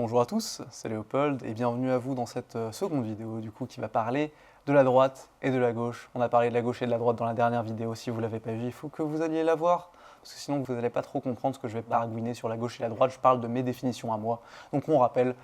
Bonjour à tous, c'est Léopold et bienvenue à vous dans cette seconde vidéo qui va parler de la droite et de la gauche. On a parlé de la gauche et de la droite dans la dernière vidéo, si vous ne l'avez pas vu, il faut que vous alliez la voir, parce que sinon vous n'allez pas trop comprendre ce que je vais baragouiner sur la gauche et la droite, je parle de mes définitions à moi. Donc on rappelle,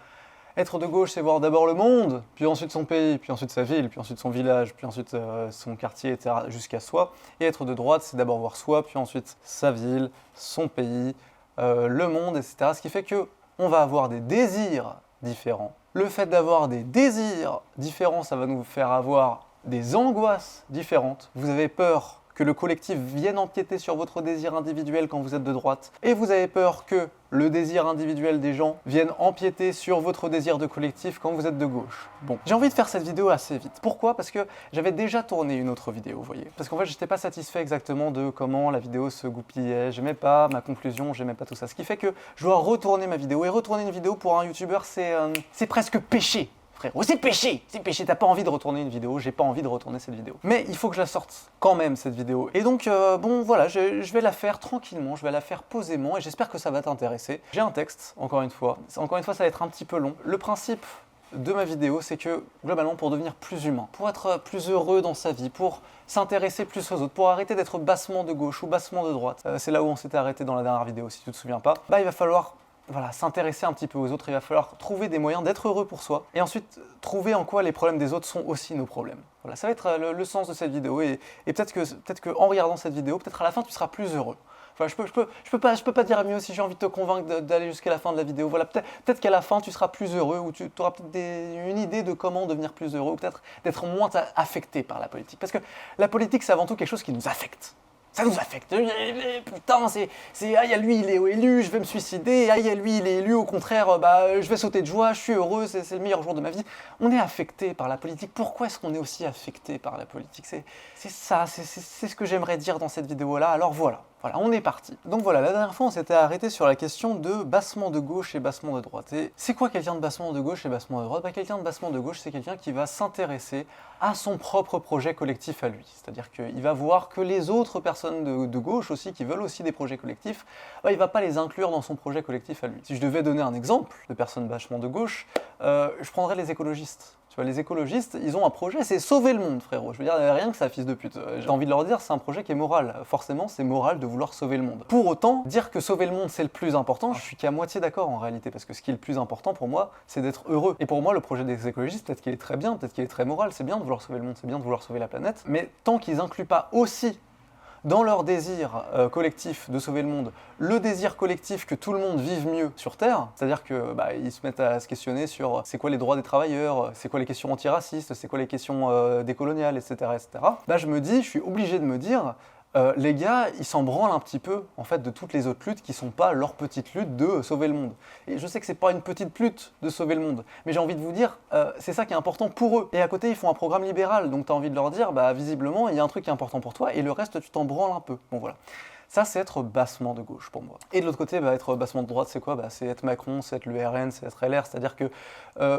être de gauche c'est voir d'abord le monde, puis ensuite son pays, puis ensuite sa ville, puis ensuite son village, puis ensuite son quartier, etc. jusqu'à soi. Et être de droite c'est d'abord voir soi, puis ensuite sa ville, son pays, le monde, etc. Ce qui fait que on va avoir des désirs différents. Le fait d'avoir des désirs différents, ça va nous faire avoir des angoisses différentes. Vous avez peur que le collectif vienne empiéter sur votre désir individuel quand vous êtes de droite, et vous avez peur que le désir individuel des gens vienne empiéter sur votre désir de collectif quand vous êtes de gauche. Bon, j'ai envie de faire cette vidéo assez vite. Pourquoi ? Parce que j'avais déjà tourné une autre vidéo, vous voyez. Parce qu'en fait, j'étais pas satisfait exactement de comment la vidéo se goupillait, j'aimais pas ma conclusion, j'aimais pas tout ça. Ce qui fait que je dois retourner ma vidéo, et retourner une vidéo pour un youtubeur, c'est presque péché. Frérot, c'est péché, t'as pas envie de retourner une vidéo, j'ai pas envie de retourner cette vidéo. Mais il faut que je la sorte quand même, cette vidéo. Et donc, bon, voilà, je vais la faire tranquillement, je vais la faire posément, et j'espère que ça va t'intéresser. J'ai un texte, encore une fois, ça va être un petit peu long. Le principe de ma vidéo, c'est que, globalement, pour devenir plus humain, pour être plus heureux dans sa vie, pour s'intéresser plus aux autres, pour arrêter d'être bassement de gauche ou bassement de droite, c'est là où on s'était arrêté dans la dernière vidéo, si tu te souviens pas, bah il va falloir s'intéresser un petit peu aux autres, il va falloir trouver des moyens d'être heureux pour soi, et ensuite trouver en quoi les problèmes des autres sont aussi nos problèmes. Voilà, ça va être le sens de cette vidéo, et peut-être que en regardant cette vidéo, peut-être à la fin tu seras plus heureux. Enfin, je peux pas dire mieux si j'ai envie de te convaincre d'aller jusqu'à la fin de la vidéo. Voilà, peut-être qu'à la fin tu seras plus heureux, ou tu auras peut-être une idée de comment devenir plus heureux, ou peut-être d'être moins affecté par la politique. Parce que la politique, c'est avant tout quelque chose qui nous affecte. Ça nous affecte. Putain, il y a lui, il est élu, je vais me suicider. Il y a lui, il est élu, au contraire, je vais sauter de joie, je suis heureux, c'est le meilleur jour de ma vie. On est affecté par la politique. Pourquoi est-ce qu'on est aussi affecté par la politique ? C'est ce que j'aimerais dire dans cette vidéo-là. Alors voilà, on est parti. Donc voilà, la dernière fois, on s'était arrêté sur la question de bassement de gauche et bassement de droite. Et c'est quoi quelqu'un de bassement de gauche et bassement de droite ? Quelqu'un de bassement de gauche, c'est quelqu'un qui va s'intéresser à son propre projet collectif à lui. C'est-à-dire qu'il va voir que les autres personnes de gauche aussi, qui veulent aussi des projets collectifs, il ne va pas les inclure dans son projet collectif à lui. Si je devais donner un exemple de personnes vachement de gauche, je prendrais les écologistes. Tu vois, les écologistes, ils ont un projet, c'est sauver le monde, frérot. Je veux dire, rien que ça, fils de pute. J'ai envie de leur dire, c'est un projet qui est moral. Forcément, c'est moral de vouloir sauver le monde. Pour autant, dire que sauver le monde, c'est le plus important, je suis qu'à moitié d'accord en réalité, parce que ce qui est le plus important pour moi, c'est d'être heureux. Et pour moi, le projet des écologistes, peut-être qu'il est très bien, peut-être qu'il est très moral, c'est bien de vouloir sauver le monde, c'est bien de vouloir sauver la planète, mais tant qu'ils incluent pas aussi dans leur désir collectif de sauver le monde, le désir collectif que tout le monde vive mieux sur Terre, c'est-à-dire que ils se mettent à se questionner sur c'est quoi les droits des travailleurs, c'est quoi les questions antiracistes, c'est quoi les questions décoloniales, etc., je suis obligé de me dire, les gars, ils s'en branlent un petit peu en fait de toutes les autres luttes qui sont pas leur petite lutte de sauver le monde. Et je sais que c'est pas une petite lutte de sauver le monde, mais j'ai envie de vous dire, c'est ça qui est important pour eux. Et à côté, ils font un programme libéral, donc tu as envie de leur dire, visiblement, il y a un truc qui est important pour toi, et le reste, tu t'en branles un peu. Bon voilà. Ça, c'est être bassement de gauche pour moi. Et de l'autre côté, être bassement de droite, c'est quoi ? C'est être Macron, c'est être le RN, c'est être LR, c'est-à-dire que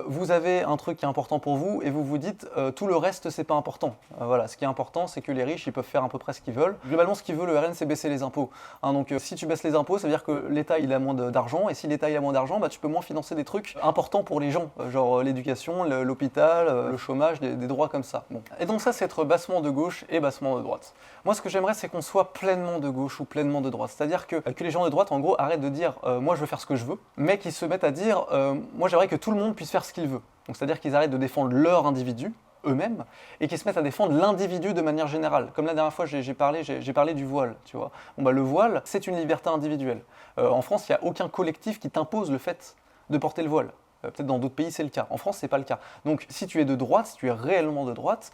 vous avez un truc qui est important pour vous, et vous vous dites, tout le reste, c'est pas important. Voilà, ce qui est important, c'est que les riches, ils peuvent faire à peu près ce qu'ils veulent. Globalement, ce qu'il veut, le RN, c'est baisser les impôts. Donc si tu baisses les impôts, ça veut dire que l'État, il a moins d'argent, et si l'État, il a moins d'argent, tu peux moins financer des trucs importants pour les gens, genre l'éducation, l'hôpital, le chômage, des droits comme ça. Bon. Et donc ça, c'est être bassement de gauche et bassement de droite. Moi, ce que j'aimerais, c'est qu'on soit pleinement de gauche ou pleinement de droite. C'est-à-dire que les gens de droite, en gros, arrêtent de dire moi je veux faire ce que je veux, mais qu'ils se mettent à dire moi j'aimerais que tout le monde puisse faire ce qu'il veut. Donc c'est-à-dire qu'ils arrêtent de défendre leur individu, eux-mêmes, et qu'ils se mettent à défendre l'individu de manière générale. Comme la dernière fois, j'ai parlé du voile, tu vois. Le voile, c'est une liberté individuelle. En France, il n'y a aucun collectif qui t'impose le fait de porter le voile. Peut-être dans d'autres pays, c'est le cas. En France, c'est pas le cas. Donc, si tu es de droite, si tu es réellement de droite,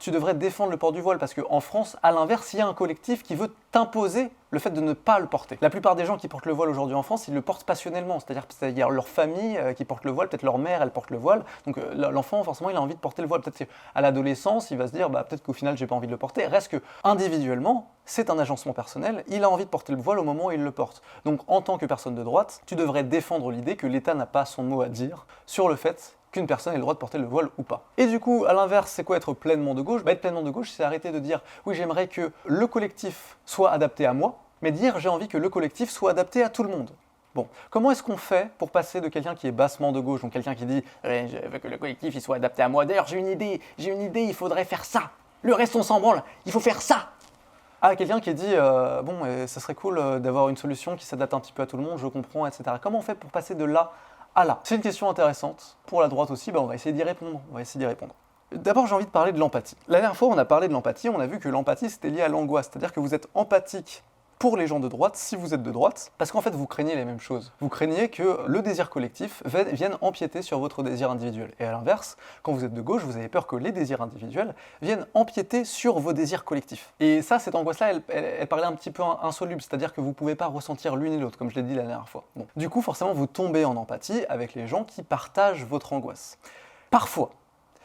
tu devrais défendre le port du voile, parce qu'en France, à l'inverse, il y a un collectif qui veut t'imposer le fait de ne pas le porter. La plupart des gens qui portent le voile aujourd'hui en France, ils le portent passionnellement, c'est-à-dire leur famille qui porte le voile, peut-être leur mère, elle porte le voile, donc l'enfant, forcément, il a envie de porter le voile. Peut-être qu'à l'adolescence, il va se dire, peut-être qu'au final, j'ai pas envie de le porter. Reste que, individuellement, c'est un agencement personnel, il a envie de porter le voile au moment où il le porte. Donc, en tant que personne de droite, tu devrais défendre l'idée que l'État n'a pas son mot à dire sur le fait qu'une personne ait le droit de porter le voile ou pas. Et du coup, à l'inverse, c'est quoi être pleinement de gauche ? Être pleinement de gauche, c'est arrêter de dire « oui, j'aimerais que le collectif soit adapté à moi », mais dire « j'ai envie que le collectif soit adapté à tout le monde ». Bon, comment est-ce qu'on fait pour passer de quelqu'un qui est bassement de gauche, donc quelqu'un qui dit ouais, je veux que le collectif il soit adapté à moi, d'ailleurs j'ai une idée, il faudrait faire ça, le reste on s'en branle, il faut faire ça, à quelqu'un qui dit bon, ça serait cool d'avoir une solution qui s'adapte un petit peu à tout le monde, je comprends, etc. Comment on fait pour passer de là à là? C'est une question intéressante. Pour la droite aussi, on va essayer d'y répondre. D'abord, j'ai envie de parler de l'empathie. La dernière fois, on a parlé de l'empathie, on a vu que l'empathie, c'était lié à l'angoisse. C'est-à-dire que vous êtes empathique pour les gens de droite, si vous êtes de droite, parce qu'en fait, vous craignez les mêmes choses. Vous craignez que le désir collectif vienne empiéter sur votre désir individuel. Et à l'inverse, quand vous êtes de gauche, vous avez peur que les désirs individuels viennent empiéter sur vos désirs collectifs. Et ça, cette angoisse-là, elle paraît un petit peu insoluble, c'est-à-dire que vous ne pouvez pas ressentir l'une et l'autre, comme je l'ai dit la dernière fois. Bon. Du coup, forcément, vous tombez en empathie avec les gens qui partagent votre angoisse. Parfois.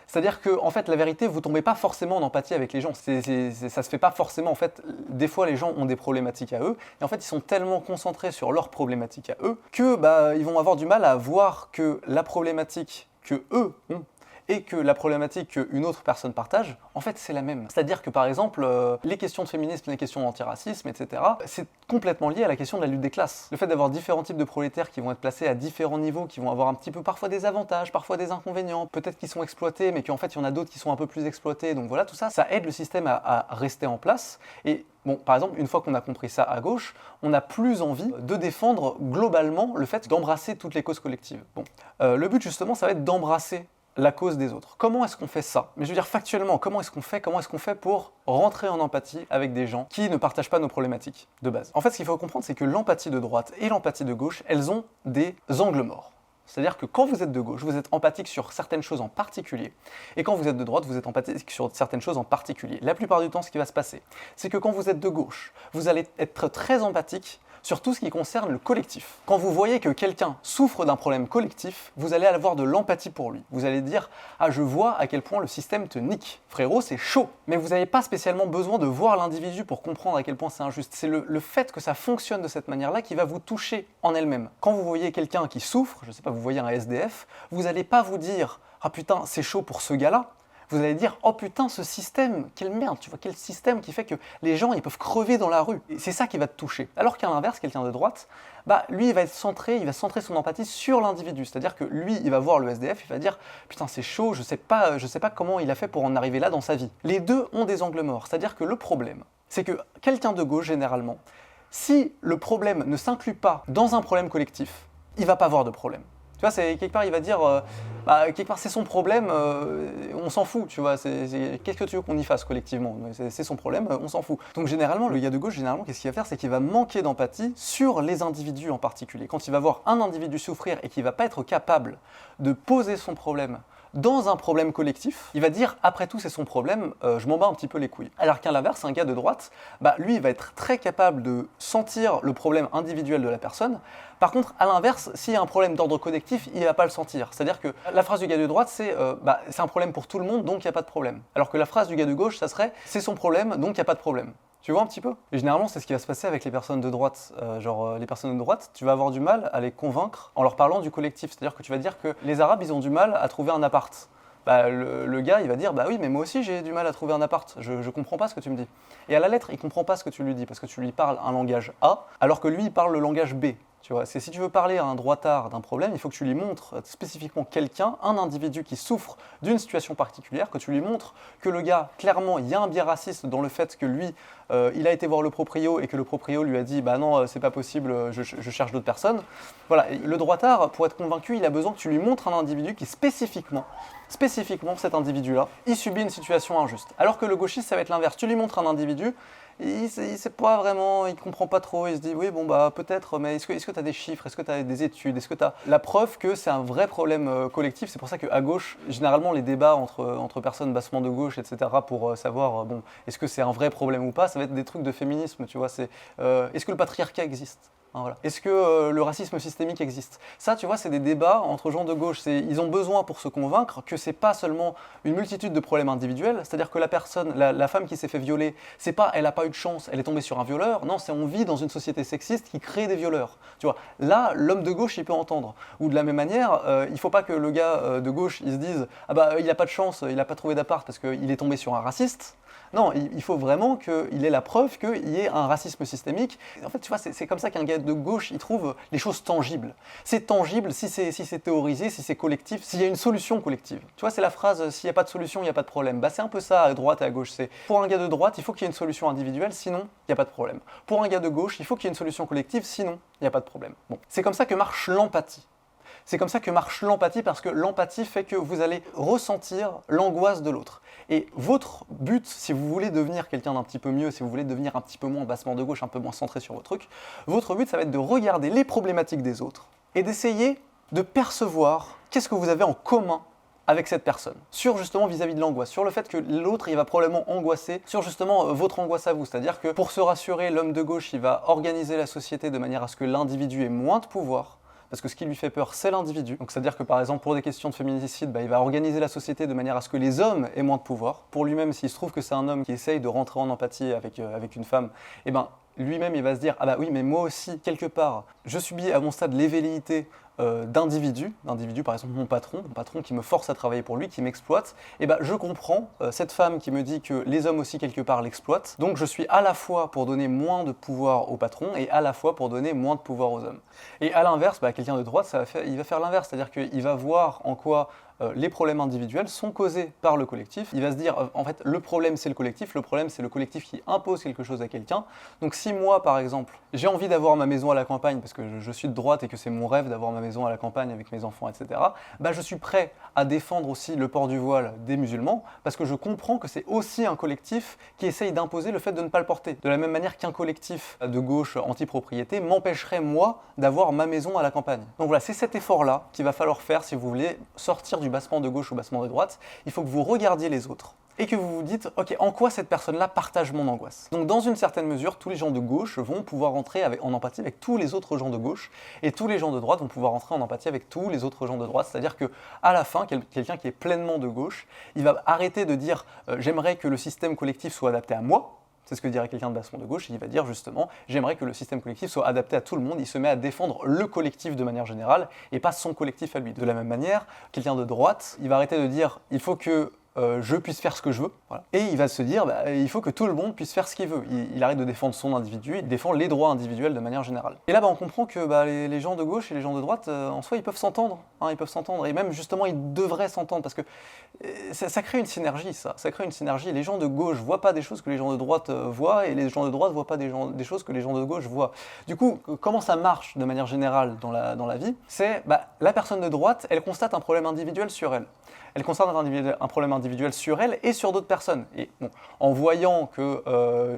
C'est-à-dire que, en fait, la vérité, vous tombez pas forcément en empathie avec les gens. Ça se fait pas forcément. En fait, des fois, les gens ont des problématiques à eux, et en fait, ils sont tellement concentrés sur leurs problématiques à eux que, ils vont avoir du mal à voir que la problématique que eux ont et que la problématique qu'une autre personne partage, en fait, c'est la même. C'est-à-dire que, par exemple, les questions de féminisme, les questions d'antiracisme, etc., c'est complètement lié à la question de la lutte des classes. Le fait d'avoir différents types de prolétaires qui vont être placés à différents niveaux, qui vont avoir un petit peu parfois des avantages, parfois des inconvénients, peut-être qu'ils sont exploités, mais qu'en fait, il y en a d'autres qui sont un peu plus exploités. Donc voilà, tout ça, ça aide le système à rester en place. Et bon, par exemple, une fois qu'on a compris ça à gauche, on n'a plus envie de défendre globalement le fait d'embrasser toutes les causes collectives. Bon, le but justement, ça va être d'embrasser la cause des autres. Comment est-ce qu'on fait ça? Mais je veux dire factuellement, comment est-ce qu'on fait pour rentrer en empathie avec des gens qui ne partagent pas nos problématiques de base? En fait, ce qu'il faut comprendre, c'est que l'empathie de droite et l'empathie de gauche, elles ont des angles morts. C'est-à-dire que quand vous êtes de gauche, vous êtes empathique sur certaines choses en particulier, et quand vous êtes de droite, vous êtes empathique sur certaines choses en particulier. La plupart du temps, ce qui va se passer, c'est que quand vous êtes de gauche, vous allez être très empathique sur tout ce qui concerne le collectif. Quand vous voyez que quelqu'un souffre d'un problème collectif, vous allez avoir de l'empathie pour lui. Vous allez dire « Ah, je vois à quel point le système te nique. Frérot, c'est chaud !» Mais vous n'avez pas spécialement besoin de voir l'individu pour comprendre à quel point c'est injuste. C'est le fait que ça fonctionne de cette manière-là qui va vous toucher en elle-même. Quand vous voyez quelqu'un qui souffre, je ne sais pas, vous voyez un SDF, vous n'allez pas vous dire « Ah putain, c'est chaud pour ce gars-là !» Vous allez dire « Oh putain, ce système, quelle merde, tu vois, quel système qui fait que les gens, ils peuvent crever dans la rue. » Et c'est ça qui va te toucher. Alors qu'à l'inverse, quelqu'un de droite, lui, il va centrer son empathie sur l'individu. C'est-à-dire que lui, il va voir le SDF, il va dire « Putain, c'est chaud, je sais pas comment il a fait pour en arriver là dans sa vie. » Les deux ont des angles morts. C'est-à-dire que le problème, c'est que quelqu'un de gauche, généralement, si le problème ne s'inclut pas dans un problème collectif, il va pas avoir de problème. Tu vois, c'est quelque part, il va dire, quelque part, c'est son problème, on s'en fout, tu vois, qu'est-ce que tu veux qu'on y fasse collectivement? C'est son problème, on s'en fout. Donc généralement, le gars de gauche, qu'est-ce qu'il va faire? C'est qu'il va manquer d'empathie sur les individus en particulier. Quand il va voir un individu souffrir et qu'il va pas être capable de poser son problème dans un problème collectif, il va dire, après tout, c'est son problème, je m'en bats un petit peu les couilles. Alors qu'à l'inverse, un gars de droite, lui, il va être très capable de sentir le problème individuel de la personne. Par contre, à l'inverse, s'il y a un problème d'ordre collectif, il ne va pas le sentir. C'est-à-dire que la phrase du gars de droite, c'est un problème pour tout le monde, donc il n'y a pas de problème. Alors que la phrase du gars de gauche, ça serait c'est son problème, donc il n'y a pas de problème. Tu vois un petit peu? Et généralement, c'est ce qui va se passer avec les personnes de droite. Les personnes de droite, tu vas avoir du mal à les convaincre en leur parlant du collectif. C'est-à-dire que tu vas dire que les Arabes, ils ont du mal à trouver un appart. Le gars, il va dire oui, mais moi aussi j'ai du mal à trouver un appart, je comprends pas ce que tu me dis. Et à la lettre, il comprend pas ce que tu lui dis parce que tu lui parles un langage A, alors que lui, il parle le langage B. Tu vois, si tu veux parler à un droitard d'un problème, il faut que tu lui montres spécifiquement quelqu'un, un individu qui souffre d'une situation particulière, que tu lui montres que le gars, clairement, il y a un biais raciste dans le fait que lui, il a été voir le proprio et que le proprio lui a dit non, c'est pas possible, je cherche d'autres personnes. Voilà, et le droitard, pour être convaincu, il a besoin que tu lui montres un individu qui spécifiquement cet individu-là, il subit une situation injuste. Alors que le gauchiste, ça va être l'inverse. Tu lui montres un individu, il sait pas vraiment, il comprend pas trop, il se dit oui peut-être, mais est-ce que tu as des chiffres, est-ce que tu as des études, est-ce que tu as la preuve que c'est un vrai problème collectif? C'est pour ça qu'à gauche, généralement les débats entre personnes bassement de gauche, etc., pour savoir est-ce que c'est un vrai problème ou pas, ça va être des trucs de féminisme, tu vois, est-ce que le patriarcat existe? Voilà. Est-ce que le racisme systémique existe? Ça, tu vois, c'est des débats entre gens de gauche. Ils ont besoin pour se convaincre que c'est pas seulement une multitude de problèmes individuels, c'est-à-dire que la personne, la femme qui s'est fait violer, c'est pas elle a pas eu de chance, elle est tombée sur un violeur. Non, c'est on vit dans une société sexiste qui crée des violeurs. Tu vois, là, l'homme de gauche, il peut entendre. Ou de la même manière, il faut pas que le gars de gauche, il se dise il a pas de chance, il a pas trouvé d'appart parce qu'il est tombé sur un raciste. Non, il faut vraiment qu'il ait la preuve qu'il y ait un racisme systémique. En fait, tu vois, c'est comme ça qu'un gars de gauche, il trouve les choses tangibles. C'est tangible si c'est théorisé, si c'est collectif, s'il y a une solution collective. Tu vois, c'est la phrase « s'il n'y a pas de solution, il n'y a pas de problème ». Bah, c'est un peu ça à droite et à gauche. C'est pour un gars de droite, il faut qu'il y ait une solution individuelle, sinon il n'y a pas de problème. Pour un gars de gauche, il faut qu'il y ait une solution collective, sinon il n'y a pas de problème. Bon. C'est comme ça que marche l'empathie. C'est comme ça que marche l'empathie, parce que l'empathie fait que vous allez ressentir l'angoisse de l'autre. Et votre but, si vous voulez devenir quelqu'un d'un petit peu mieux, si vous voulez devenir un petit peu moins bassement de gauche, un peu moins centré sur votre truc, votre but, ça va être de regarder les problématiques des autres et d'essayer de percevoir qu'est-ce que vous avez en commun avec cette personne, sur justement vis-à-vis de l'angoisse, sur le fait que l'autre il va probablement angoisser, sur justement votre angoisse à vous, c'est-à-dire que pour se rassurer, l'homme de gauche il va organiser la société de manière à ce que l'individu ait moins de pouvoir, parce que ce qui lui fait peur, c'est l'individu. Donc c'est-à-dire que par exemple, pour des questions de féminicide, il va organiser la société de manière à ce que les hommes aient moins de pouvoir. Pour lui-même, s'il se trouve que c'est un homme qui essaye de rentrer en empathie avec une femme, et lui-même, il va se dire « Ah bah oui, mais moi aussi, quelque part, je subis à mon stade les velléités d'individus, par exemple mon patron qui me force à travailler pour lui, qui m'exploite, et je comprends cette femme qui me dit que les hommes aussi quelque part l'exploitent, donc je suis à la fois pour donner moins de pouvoir au patron et à la fois pour donner moins de pouvoir aux hommes. Et à l'inverse, quelqu'un de droite, il va faire l'inverse, c'est-à-dire qu'il va voir en quoi les problèmes individuels sont causés par le collectif. Il va se dire, en fait, le problème c'est le collectif c'est le collectif qui impose quelque chose à quelqu'un. Donc si moi, par exemple, j'ai envie d'avoir ma maison à la campagne, parce que je suis de droite et que c'est mon rêve d'avoir ma maison à la campagne avec mes enfants, etc., je suis prêt à défendre aussi le port du voile des musulmans, parce que je comprends que c'est aussi un collectif qui essaye d'imposer le fait de ne pas le porter. De la même manière qu'un collectif de gauche anti-propriété m'empêcherait, moi, d'avoir ma maison à la campagne. Donc voilà, c'est cet effort-là qu'il va falloir faire si vous voulez sortir du bassement de gauche ou bassement de droite. Il faut que vous regardiez les autres et que vous vous dites « Ok, en quoi cette personne-là partage mon angoisse ?» Donc dans une certaine mesure, tous les gens de gauche vont pouvoir entrer en empathie avec tous les autres gens de gauche, et tous les gens de droite vont pouvoir entrer en empathie avec tous les autres gens de droite, c'est-à-dire que à la fin, quelqu'un qui est pleinement de gauche, il va arrêter de dire « J'aimerais que le système collectif soit adapté à moi », c'est ce que dirait quelqu'un de bassement de gauche, il va dire justement « J'aimerais que le système collectif soit adapté à tout le monde », il se met à défendre le collectif de manière générale, et pas son collectif à lui. De la même manière, quelqu'un de droite, il va arrêter de dire « Il faut que je puisse faire ce que je veux ». Voilà. Et il va se dire il faut que tout le monde puisse faire ce qu'il veut. Il arrête de défendre son individu, il défend les droits individuels de manière générale. Et là, on comprend que les gens de gauche et les gens de droite, en soi, ils peuvent s'entendre. Ils peuvent s'entendre. Et même, justement, ils devraient s'entendre. Parce que ça crée une synergie, ça. Ça crée une synergie. Les gens de gauche ne voient pas des choses que les gens de droite voient, et les gens de droite ne voient pas des choses que les gens de gauche voient. Du coup, comment ça marche de manière générale dans la vie? C'est la personne de droite, elle constate un problème individuel sur elle. Elle constate un problème individuel sur elle et sur d'autres personnes. Et en voyant que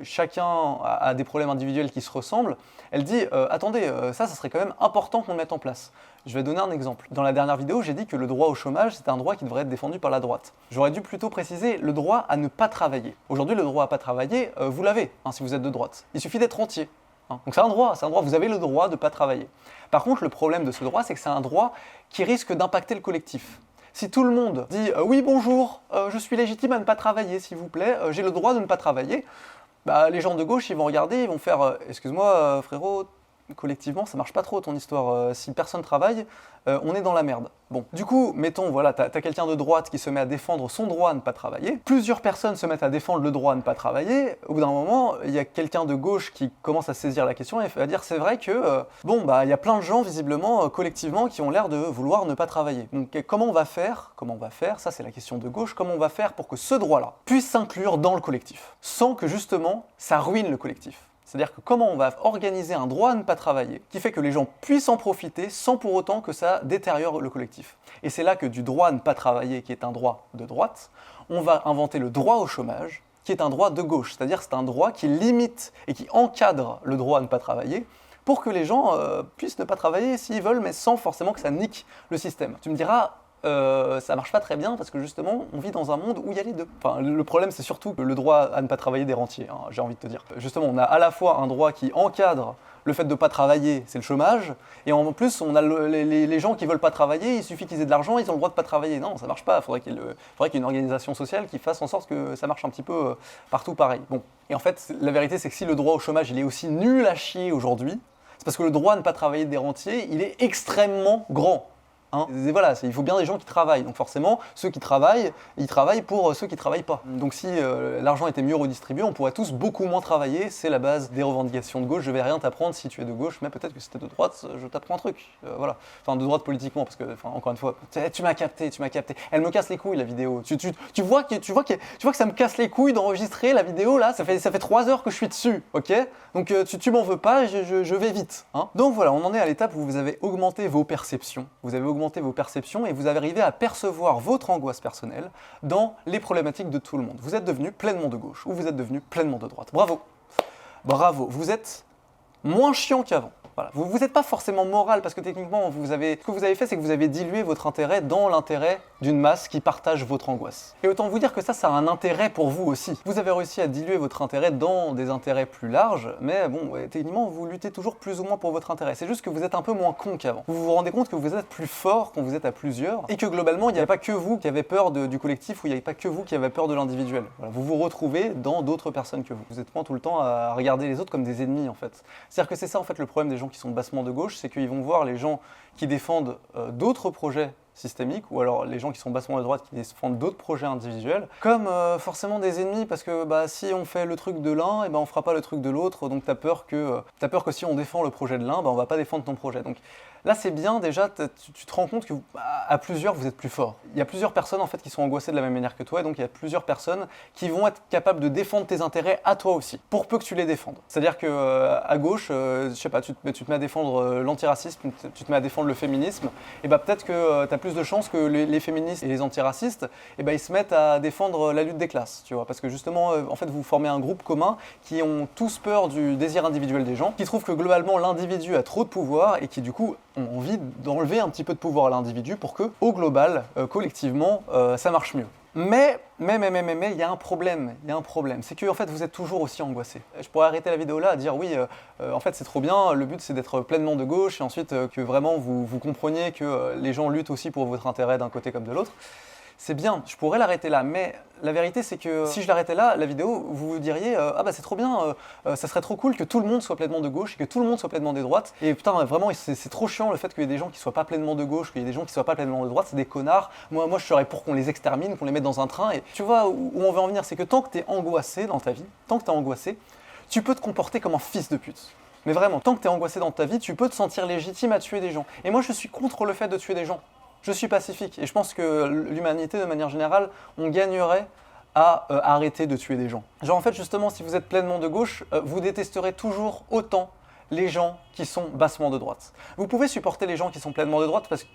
chacun a des problèmes individuels qui se ressemblent, elle dit attendez, ça serait quand même important qu'on le mette en place. Je vais donner un exemple. Dans la dernière vidéo, j'ai dit que le droit au chômage, c'est un droit qui devrait être défendu par la droite. J'aurais dû plutôt préciser le droit à ne pas travailler. Aujourd'hui, le droit à ne pas travailler, vous l'avez, si vous êtes de droite. Il suffit d'être entier. Donc c'est un droit, vous avez le droit de ne pas travailler. Par contre, le problème de ce droit, c'est que c'est un droit qui risque d'impacter le collectif. Si tout le monde dit « Oui, bonjour, je suis légitime à ne pas travailler, s'il vous plaît, j'ai le droit de ne pas travailler », les gens de gauche, ils vont regarder, ils vont faire « Excuse-moi, frérot, collectivement, ça marche pas trop ton histoire. Si personne travaille, on est dans la merde. » Bon, du coup, mettons, voilà, t'as quelqu'un de droite qui se met à défendre son droit à ne pas travailler. Plusieurs personnes se mettent à défendre le droit à ne pas travailler. Au bout d'un moment, il y a quelqu'un de gauche qui commence à saisir la question et va dire c'est vrai que, il y a plein de gens, visiblement, collectivement, qui ont l'air de vouloir ne pas travailler. Donc, comment on va faire, ça c'est la question de gauche, comment on va faire pour que ce droit-là puisse s'inclure dans le collectif, sans que, justement, ça ruine le collectif. C'est-à-dire que comment on va organiser un droit à ne pas travailler qui fait que les gens puissent en profiter sans pour autant que ça détériore le collectif. Et c'est là que du droit à ne pas travailler, qui est un droit de droite, on va inventer le droit au chômage, qui est un droit de gauche. C'est-à-dire que c'est un droit qui limite et qui encadre le droit à ne pas travailler pour que les gens puissent ne pas travailler s'ils veulent, mais sans forcément que ça nique le système. Tu me diras, ça marche pas très bien parce que justement on vit dans un monde où il y a les deux. Enfin, le problème c'est surtout le droit à ne pas travailler des rentiers, j'ai envie de te dire. Justement, on a à la fois un droit qui encadre le fait de ne pas travailler, c'est le chômage, et en plus on a les gens qui veulent pas travailler, il suffit qu'ils aient de l'argent, ils ont le droit de pas travailler. Non, ça marche pas, il faudrait qu'il y ait une organisation sociale qui fasse en sorte que ça marche un petit peu partout pareil. Bon, et en fait la vérité c'est que si le droit au chômage il est aussi nul à chier aujourd'hui, c'est parce que le droit à ne pas travailler des rentiers il est extrêmement grand. hein. Et voilà, il faut bien des gens qui travaillent. Donc forcément, ceux qui travaillent, ils travaillent pour ceux qui travaillent pas. Donc si l'argent était mieux redistribué, on pourrait tous beaucoup moins travailler. C'est la base des revendications de gauche. Je vais rien t'apprendre si tu es de gauche, mais peut-être que si tu es de droite, je t'apprends un truc. Voilà. Enfin, de droite politiquement, parce que, encore une fois, tu m'as capté. Elle me casse les couilles, la vidéo. Tu vois que ça me casse les couilles d'enregistrer la vidéo, là. Ça fait 3 heures que je suis dessus, ok? Donc tu m'en veux pas, je vais vite. Hein. Donc voilà, on en est à l'étape où vous avez augmenté vos perceptions. Vous avez augmenté vos perceptions et vous avez arrivé à percevoir votre angoisse personnelle dans les problématiques de tout le monde. Vous êtes devenu pleinement de gauche ou vous êtes devenu pleinement de droite. Bravo. Bravo. Vous êtes moins chiant qu'avant. Voilà. Vous n'êtes pas forcément moral parce que techniquement, ce que vous avez fait, c'est que vous avez dilué votre intérêt dans l'intérêt d'une masse qui partage votre angoisse. Et autant vous dire que ça a un intérêt pour vous aussi. Vous avez réussi à diluer votre intérêt dans des intérêts plus larges, mais bon, techniquement, vous luttez toujours plus ou moins pour votre intérêt. C'est juste que vous êtes un peu moins con qu'avant. Vous vous rendez compte que vous êtes plus fort quand vous êtes à plusieurs et que globalement, il n'y avait pas que vous qui avez peur du collectif ou il n'y avait pas que vous qui avez peur de l'individuel. Voilà. Vous vous retrouvez dans d'autres personnes que vous. Vous êtes pas tout le temps à regarder les autres comme des ennemis en fait. C'est-à-dire que c'est ça en fait le problème des gens qui sont bassement de gauche, c'est qu'ils vont voir les gens qui défendent d'autres projets systémiques, ou alors les gens qui sont bassement de droite qui défendent d'autres projets individuels, comme forcément des ennemis, parce que si on fait le truc de l'un, et on fera pas le truc de l'autre, donc t'as peur que si on défend le projet de l'un, on va pas défendre ton projet. Donc là c'est bien déjà, tu te rends compte que à plusieurs vous êtes plus fort. Il y a plusieurs personnes en fait qui sont angoissées de la même manière que toi, et donc il y a plusieurs personnes qui vont être capables de défendre tes intérêts à toi aussi, pour peu que tu les défendes. C'est-à-dire que à gauche, je sais pas, tu te mets à défendre l'antiracisme, tu te mets à défendre le féminisme, et peut-être que tu as plus de chances que les féministes et les antiracistes, ils se mettent à défendre la lutte des classes, tu vois, parce que justement, en fait, vous formez un groupe commun qui ont tous peur du désir individuel des gens, qui trouvent que globalement l'individu a trop de pouvoir et qui du coup ont envie d'enlever un petit peu de pouvoir à l'individu pour que, au global, collectivement, ça marche mieux. Mais, il y a un problème, c'est que en fait vous êtes toujours aussi angoissé. Je pourrais arrêter la vidéo là à dire oui, en fait c'est trop bien, le but c'est d'être pleinement de gauche et ensuite que vraiment vous compreniez que les gens luttent aussi pour votre intérêt d'un côté comme de l'autre. C'est bien, je pourrais l'arrêter là, mais la vérité c'est que si je l'arrêtais là, la vidéo, vous vous diriez ah c'est trop bien, ça serait trop cool que tout le monde soit pleinement de gauche et que tout le monde soit pleinement de droite. Et putain, vraiment, c'est trop chiant le fait qu'il y ait des gens qui soient pas pleinement de gauche, qu'il y ait des gens qui soient pas pleinement de droite, c'est des connards. Moi je serais pour qu'on les extermine, qu'on les mette dans un train. Et tu vois où on veut en venir, c'est que tant que t'es angoissé dans ta vie, tu peux te comporter comme un fils de pute. Mais vraiment, tant que t'es angoissé dans ta vie, tu peux te sentir légitime à tuer des gens. Et moi je suis contre le fait de tuer des gens. Je suis pacifique et je pense que l'humanité, de manière générale, on gagnerait à arrêter de tuer des gens. Genre en fait, justement, si vous êtes pleinement de gauche, vous détesterez toujours autant les gens qui sont bassement de droite. Vous pouvez supporter les gens qui sont pleinement de droite parce que...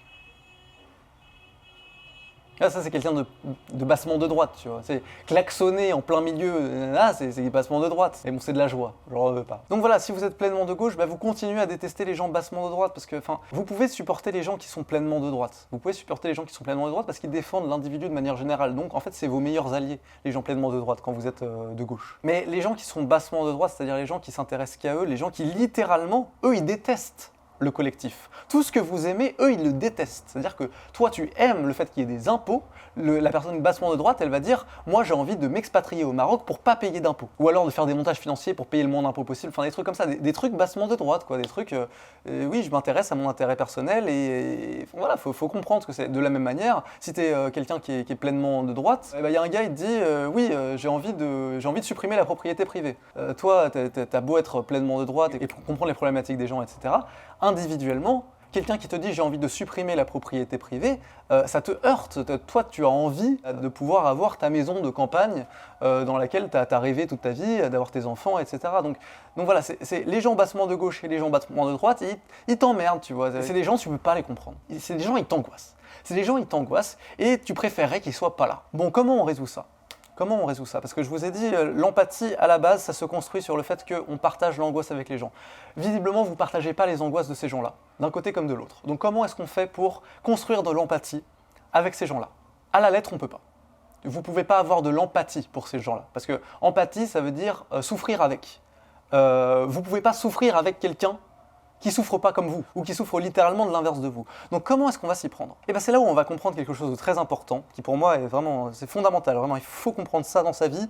Là, ça, c'est quelqu'un de bassement de droite, tu vois. C'est klaxonner en plein milieu, là, c'est bassement de droite. Mais bon, c'est de la joie, je n'en veux pas. Donc voilà, si vous êtes pleinement de gauche, vous continuez à détester les gens bassement de droite parce que, vous pouvez supporter les gens qui sont pleinement de droite. Vous pouvez supporter les gens qui sont pleinement de droite parce qu'ils défendent l'individu de manière générale. Donc, en fait, c'est vos meilleurs alliés, les gens pleinement de droite, quand vous êtes de gauche. Mais les gens qui sont bassement de droite, c'est-à-dire les gens qui s'intéressent qu'à eux, les gens qui littéralement, eux, ils détestent le collectif. Tout ce que vous aimez, eux, ils le détestent. C'est-à-dire que toi, tu aimes le fait qu'il y ait des impôts, la personne bassement de droite, elle va dire « Moi, j'ai envie de m'expatrier au Maroc pour pas payer d'impôts. » Ou alors de faire des montages financiers pour payer le moins d'impôts possible. Enfin, des trucs comme ça, des trucs bassement de droite, quoi. Des trucs, oui, je m'intéresse à mon intérêt personnel et voilà, faut comprendre que c'est de la même manière. Si t'es quelqu'un qui est pleinement de droite, y a un gars, il te dit oui, j'ai envie de supprimer la propriété privée. Toi, t'as beau être pleinement de droite et comprendre les problématiques des gens, etc. Individuellement, quelqu'un qui te dit j'ai envie de supprimer la propriété privée, ça te heurte. Toi, tu as envie de pouvoir avoir ta maison de campagne dans laquelle tu as rêvé toute ta vie, d'avoir tes enfants, etc. Donc voilà, c'est les gens bassement de gauche et les gens bassement de droite, ils t'emmerdent, tu vois. C'est des gens, tu ne peux pas les comprendre. C'est des gens, ils t'angoissent. C'est des gens, ils t'angoissent et tu préférerais qu'ils soient pas là. Bon, comment on résout ça ? Comment on résout ça? Parce que je vous ai dit, l'empathie, à la base, ça se construit sur le fait qu'on partage l'angoisse avec les gens. Visiblement, vous ne partagez pas les angoisses de ces gens-là, d'un côté comme de l'autre. Donc comment est-ce qu'on fait pour construire de l'empathie avec ces gens-là? À la lettre, on ne peut pas. Vous ne pouvez pas avoir de l'empathie pour ces gens-là. Parce que empathie, ça veut dire souffrir avec. Vous ne pouvez pas souffrir avec quelqu'un qui souffre pas comme vous, ou qui souffre littéralement de l'inverse de vous. Donc comment est-ce qu'on va s'y prendre? Et bien c'est là où on va comprendre quelque chose de très important, qui pour moi est vraiment, c'est fondamental, vraiment il faut comprendre ça dans sa vie,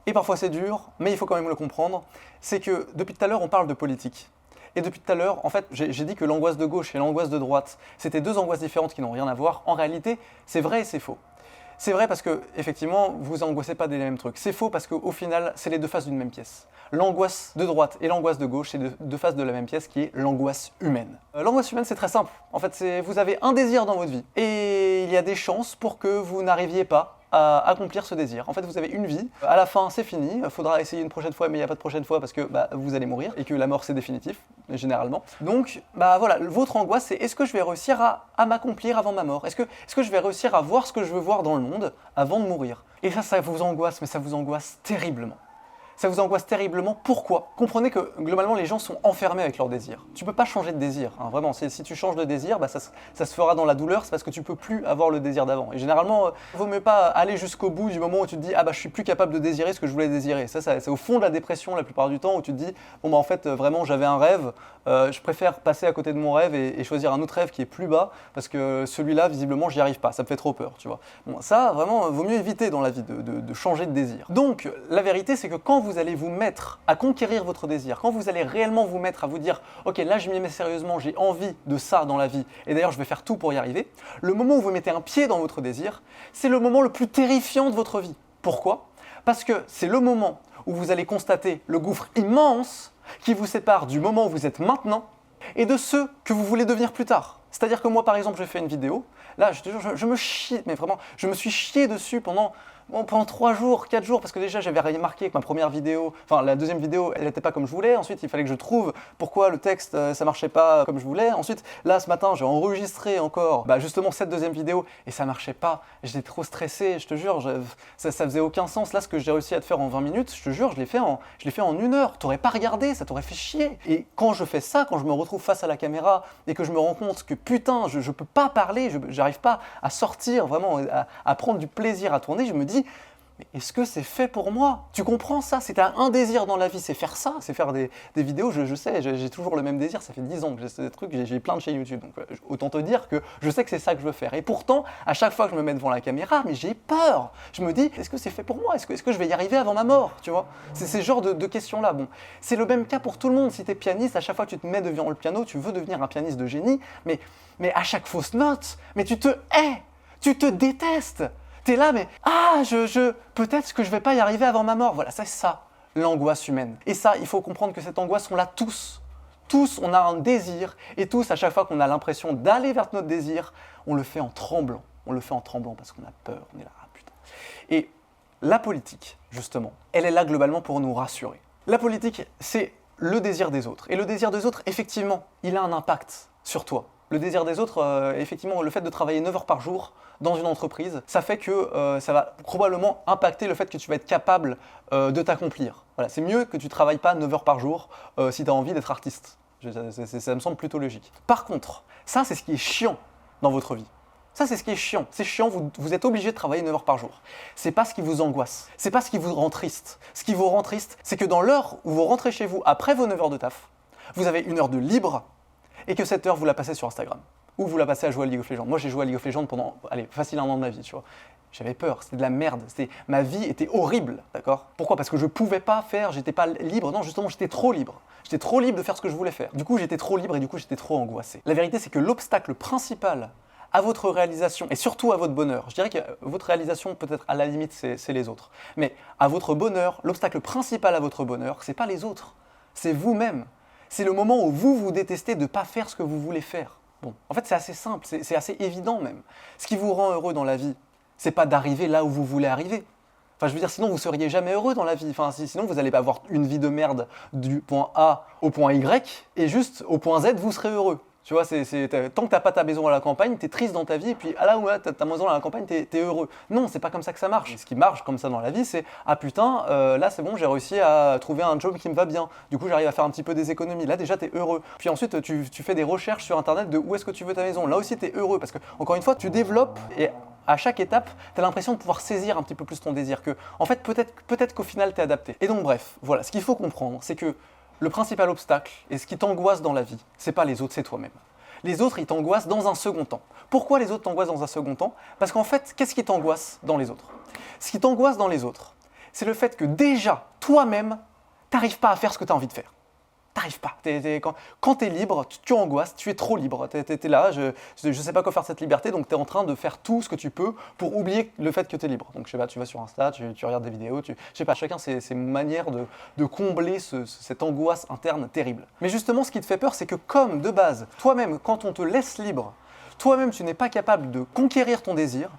et parfois c'est dur, mais il faut quand même le comprendre, c'est que depuis tout à l'heure on parle de politique. Et depuis tout à l'heure, en fait, j'ai dit que l'angoisse de gauche et l'angoisse de droite, c'était deux angoisses différentes qui n'ont rien à voir. En réalité, c'est vrai et c'est faux. C'est vrai parce que, effectivement, vous angoissez pas des mêmes trucs. C'est faux parce qu'au final, c'est les deux faces d'une même pièce. L'angoisse de droite et l'angoisse de gauche, c'est deux faces de la même pièce qui est l'angoisse humaine. L'angoisse humaine, c'est très simple. En fait, vous avez un désir dans votre vie et il y a des chances pour que vous n'arriviez pas à accomplir ce désir. En fait, vous avez une vie, à la fin, c'est fini, il faudra essayer une prochaine fois, mais il n'y a pas de prochaine fois parce que vous allez mourir et que la mort, c'est définitif, généralement. Donc, voilà, votre angoisse, c'est est-ce que je vais réussir à m'accomplir avant ma mort? Est-ce que je vais réussir à voir ce que je veux voir dans le monde avant de mourir? Et ça vous angoisse, mais ça vous angoisse terriblement. Ça vous angoisse terriblement. Pourquoi? Comprenez que globalement les gens sont enfermés avec leurs désirs. Tu peux pas changer de désir, hein, vraiment. Si tu changes de désir, ça se fera dans la douleur, c'est parce que tu peux plus avoir le désir d'avant. Et généralement, il vaut mieux pas aller jusqu'au bout du moment où tu te dis je suis plus capable de désirer ce que je voulais désirer. Ça c'est au fond de la dépression la plupart du temps où tu te dis en fait vraiment j'avais un rêve, je préfère passer à côté de mon rêve et choisir un autre rêve qui est plus bas parce que celui-là visiblement j'y arrive pas, ça me fait trop peur, tu vois. Bon, ça vraiment vaut mieux éviter dans la vie de changer de désir. Donc la vérité c'est que quand vous allez vous mettre à conquérir votre désir, quand vous allez réellement vous mettre à vous dire ok là je m'y mets sérieusement, j'ai envie de ça dans la vie et d'ailleurs je vais faire tout pour y arriver, le moment où vous mettez un pied dans votre désir, c'est le moment le plus terrifiant de votre vie. Pourquoi? Parce que c'est le moment où vous allez constater le gouffre immense qui vous sépare du moment où vous êtes maintenant et de ce que vous voulez devenir plus tard. C'est-à-dire que moi par exemple je fais une vidéo, là je te jure, je me chie, mais vraiment, je me suis chié dessus pendant 3 jours, 4 jours, parce que déjà j'avais remarqué que ma première vidéo, enfin la deuxième vidéo, elle n'était pas comme je voulais. Ensuite, il fallait que je trouve pourquoi le texte, ça marchait pas comme je voulais. Ensuite, là, ce matin, j'ai enregistré encore justement cette deuxième vidéo et ça marchait pas. J'étais trop stressé, je te jure, ça faisait aucun sens. Là, ce que j'ai réussi à te faire en 20 minutes, je te jure, je l'ai fait en 1 heure. T'aurais pas regardé, ça t'aurait fait chier. Et quand je fais ça, quand je me retrouve face à la caméra et que je me rends compte que putain, je peux pas parler, j'arrive pas à sortir vraiment, à prendre du plaisir à tourner, je me dis, mais est-ce que c'est fait pour moi? Tu comprends ça? C'est un désir dans la vie, c'est faire ça, c'est faire des vidéos, je sais, j'ai toujours le même désir, ça fait 10 ans que j'ai ces trucs, j'ai plein de chaînes YouTube, donc autant te dire que je sais que c'est ça que je veux faire. Et pourtant, à chaque fois que je me mets devant la caméra, mais j'ai peur. Je me dis, est-ce que c'est fait pour moi? Est-ce que je vais y arriver avant ma mort? Tu vois? C'est ce genre de questions-là. Bon, c'est le même cas pour tout le monde. Si tu es pianiste, à chaque fois que tu te mets devant le piano, tu veux devenir un pianiste de génie, mais à chaque fausse note, mais tu te hais, tu te détestes. T'es là, mais peut-être que je vais pas y arriver avant ma mort. Voilà, c'est ça, l'angoisse humaine. Et ça, il faut comprendre que cette angoisse, on l'a tous. Tous, on a un désir, et tous, à chaque fois qu'on a l'impression d'aller vers notre désir, on le fait en tremblant. On le fait en tremblant parce qu'on a peur, on est là, putain. Et la politique, justement, elle est là globalement pour nous rassurer. La politique, c'est le désir des autres. Et le désir des autres, effectivement, il a un impact sur toi. Le désir des autres, effectivement, le fait de travailler 9 heures par jour dans une entreprise, ça fait que ça va probablement impacter le fait que tu vas être capable de t'accomplir. Voilà, c'est mieux que tu ne travailles pas 9 heures par jour si tu as envie d'être artiste. Ça me semble plutôt logique. Par contre, ça c'est ce qui est chiant dans votre vie. Ça c'est ce qui est chiant. C'est chiant, vous êtes obligé de travailler 9 heures par jour. C'est pas ce qui vous angoisse. C'est pas ce qui vous rend triste. Ce qui vous rend triste, c'est que dans l'heure où vous rentrez chez vous après vos 9 heures de taf, vous avez 1 heure de libre et que cette heure vous la passez sur Instagram. Ou vous la passez à jouer à League of Legends. Moi, j'ai joué à League of Legends pendant, facile 1 an de ma vie, tu vois. J'avais peur, c'était de la merde, ma vie était horrible, d'accord? Pourquoi? Parce que je pouvais pas faire, j'étais pas libre, non, justement, j'étais trop libre. J'étais trop libre de faire ce que je voulais faire. Du coup, j'étais trop libre et du coup, j'étais trop angoissé. La vérité, c'est que l'obstacle principal à votre réalisation, et surtout à votre bonheur, je dirais que votre réalisation, peut-être à la limite, c'est les autres. Mais à votre bonheur, l'obstacle principal à votre bonheur, c'est pas les autres, c'est vous-même. C'est le moment où vous détestez de ne pas faire ce que vous voulez faire. Bon, en fait, c'est assez simple, c'est assez évident même. Ce qui vous rend heureux dans la vie, c'est pas d'arriver là où vous voulez arriver. Enfin, je veux dire, sinon vous seriez jamais heureux dans la vie. Enfin, sinon vous allez avoir une vie de merde du point A au point Y, et juste au point Z, vous serez heureux. Tu vois, tant que t'as pas ta maison à la campagne, t'es triste dans ta vie, et puis là où t'as ta maison à la campagne, t'es heureux. Non, c'est pas comme ça que ça marche. Ce qui marche comme ça dans la vie, c'est ah putain, là c'est bon, j'ai réussi à trouver un job qui me va bien. Du coup, j'arrive à faire un petit peu des économies. Là déjà, t'es heureux. Puis ensuite, tu fais des recherches sur internet de où est-ce que tu veux ta maison. Là aussi, t'es heureux parce que encore une fois, tu développes et à chaque étape, tu as l'impression de pouvoir saisir un petit peu plus ton désir, que en fait peut-être qu'au final tu es adapté. Et donc bref, voilà, ce qu'il faut comprendre, c'est que le principal obstacle et ce qui t'angoisse dans la vie, c'est pas les autres, c'est toi-même. Les autres, ils t'angoissent dans un second temps. Pourquoi les autres t'angoissent dans un second temps? Parce qu'en fait, qu'est-ce qui t'angoisse dans les autres? Ce qui t'angoisse dans les autres, c'est le fait que déjà, toi-même, t'arrives pas à faire ce que tu as envie de faire. t'arrives pas. Quand tu es libre, tu angoisses, tu es trop libre. Tu es là, je sais pas quoi faire de cette liberté, donc tu es en train de faire tout ce que tu peux pour oublier le fait que tu es libre. Donc je sais pas, tu vas sur Insta, tu regardes des vidéos, je sais pas, chacun ses manières de combler cette angoisse interne terrible. Mais justement, ce qui te fait peur, c'est que comme de base, toi-même, quand on te laisse libre, toi-même tu n'es pas capable de conquérir ton désir,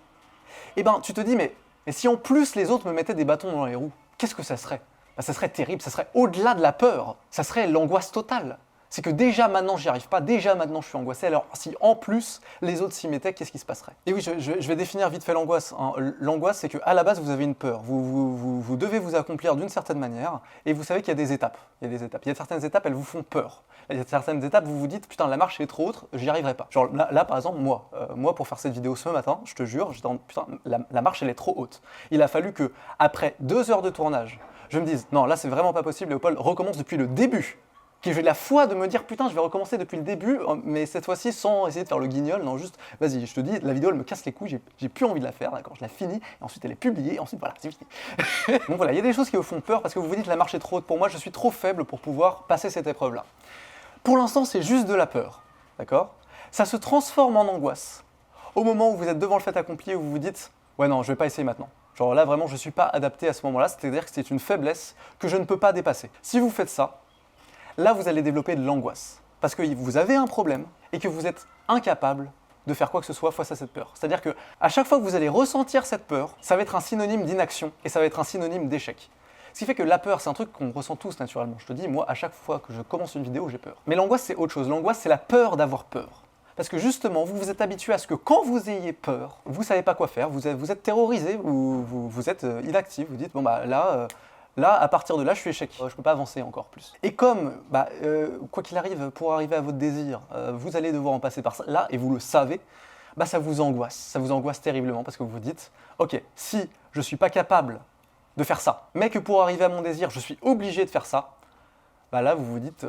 eh ben tu te dis mais si en plus les autres me mettaient des bâtons dans les roues, qu'est-ce que ça serait? Ça serait terrible, ça serait au-delà de la peur, ça serait l'angoisse totale. C'est que déjà maintenant j'y arrive pas, déjà maintenant je suis angoissé, alors si en plus les autres s'y mettaient, qu'est-ce qui se passerait? Et oui, je vais définir vite fait l'angoisse. Hein. L'angoisse, c'est qu'à la base vous avez une peur, vous devez vous accomplir d'une certaine manière, et vous savez qu'il y a des étapes. Il y a certaines étapes, elles vous font peur. Il y a certaines étapes, vous vous dites, putain, la marche est trop haute, j'y arriverai pas. Genre là par exemple, moi pour faire cette vidéo ce matin, je te jure, j'étais en putain, la marche elle est trop haute. Il a fallu que, après 2 heures de tournage, je me dise, non là c'est vraiment pas possible, Léopold, recommence depuis le début. Que j'ai la foi de me dire putain je vais recommencer depuis le début, mais cette fois-ci sans essayer de faire le guignol, non juste vas-y je te dis la vidéo elle me casse les couilles, j'ai plus envie de la faire, d'accord, je la finis, et ensuite elle est publiée, et ensuite voilà c'est fini. Donc voilà, il y a des choses qui vous font peur parce que vous vous dites la marche est trop haute pour moi, je suis trop faible pour pouvoir passer cette épreuve là. Pour l'instant c'est juste de la peur, d'accord? Ça se transforme en angoisse au moment où vous êtes devant le fait accompli, où vous vous dites ouais non je vais pas essayer maintenant. Genre là vraiment je suis pas adapté à ce moment là, c'est-à-dire que c'est une faiblesse que je ne peux pas dépasser. Si vous faites ça, là, vous allez développer de l'angoisse. Parce que vous avez un problème et que vous êtes incapable de faire quoi que ce soit face à cette peur. C'est-à-dire qu'à chaque fois que vous allez ressentir cette peur, ça va être un synonyme d'inaction et ça va être un synonyme d'échec. Ce qui fait que la peur, c'est un truc qu'on ressent tous naturellement. Je te dis, moi, à chaque fois que je commence une vidéo, j'ai peur. Mais l'angoisse, c'est autre chose. L'angoisse, c'est la peur d'avoir peur. Parce que justement, vous vous êtes habitué à ce que quand vous ayez peur, vous ne savez pas quoi faire, vous êtes terrorisé, vous êtes inactif, vous dites, bon bah là, à partir de là, je suis échec. Je ne peux pas avancer encore plus. Et comme, quoi qu'il arrive, pour arriver à votre désir, vous allez devoir en passer par là, et vous le savez, ça vous angoisse. Ça vous angoisse terriblement parce que vous vous dites, ok, si je ne suis pas capable de faire ça, mais que pour arriver à mon désir, je suis obligé de faire ça, là, vous vous dites,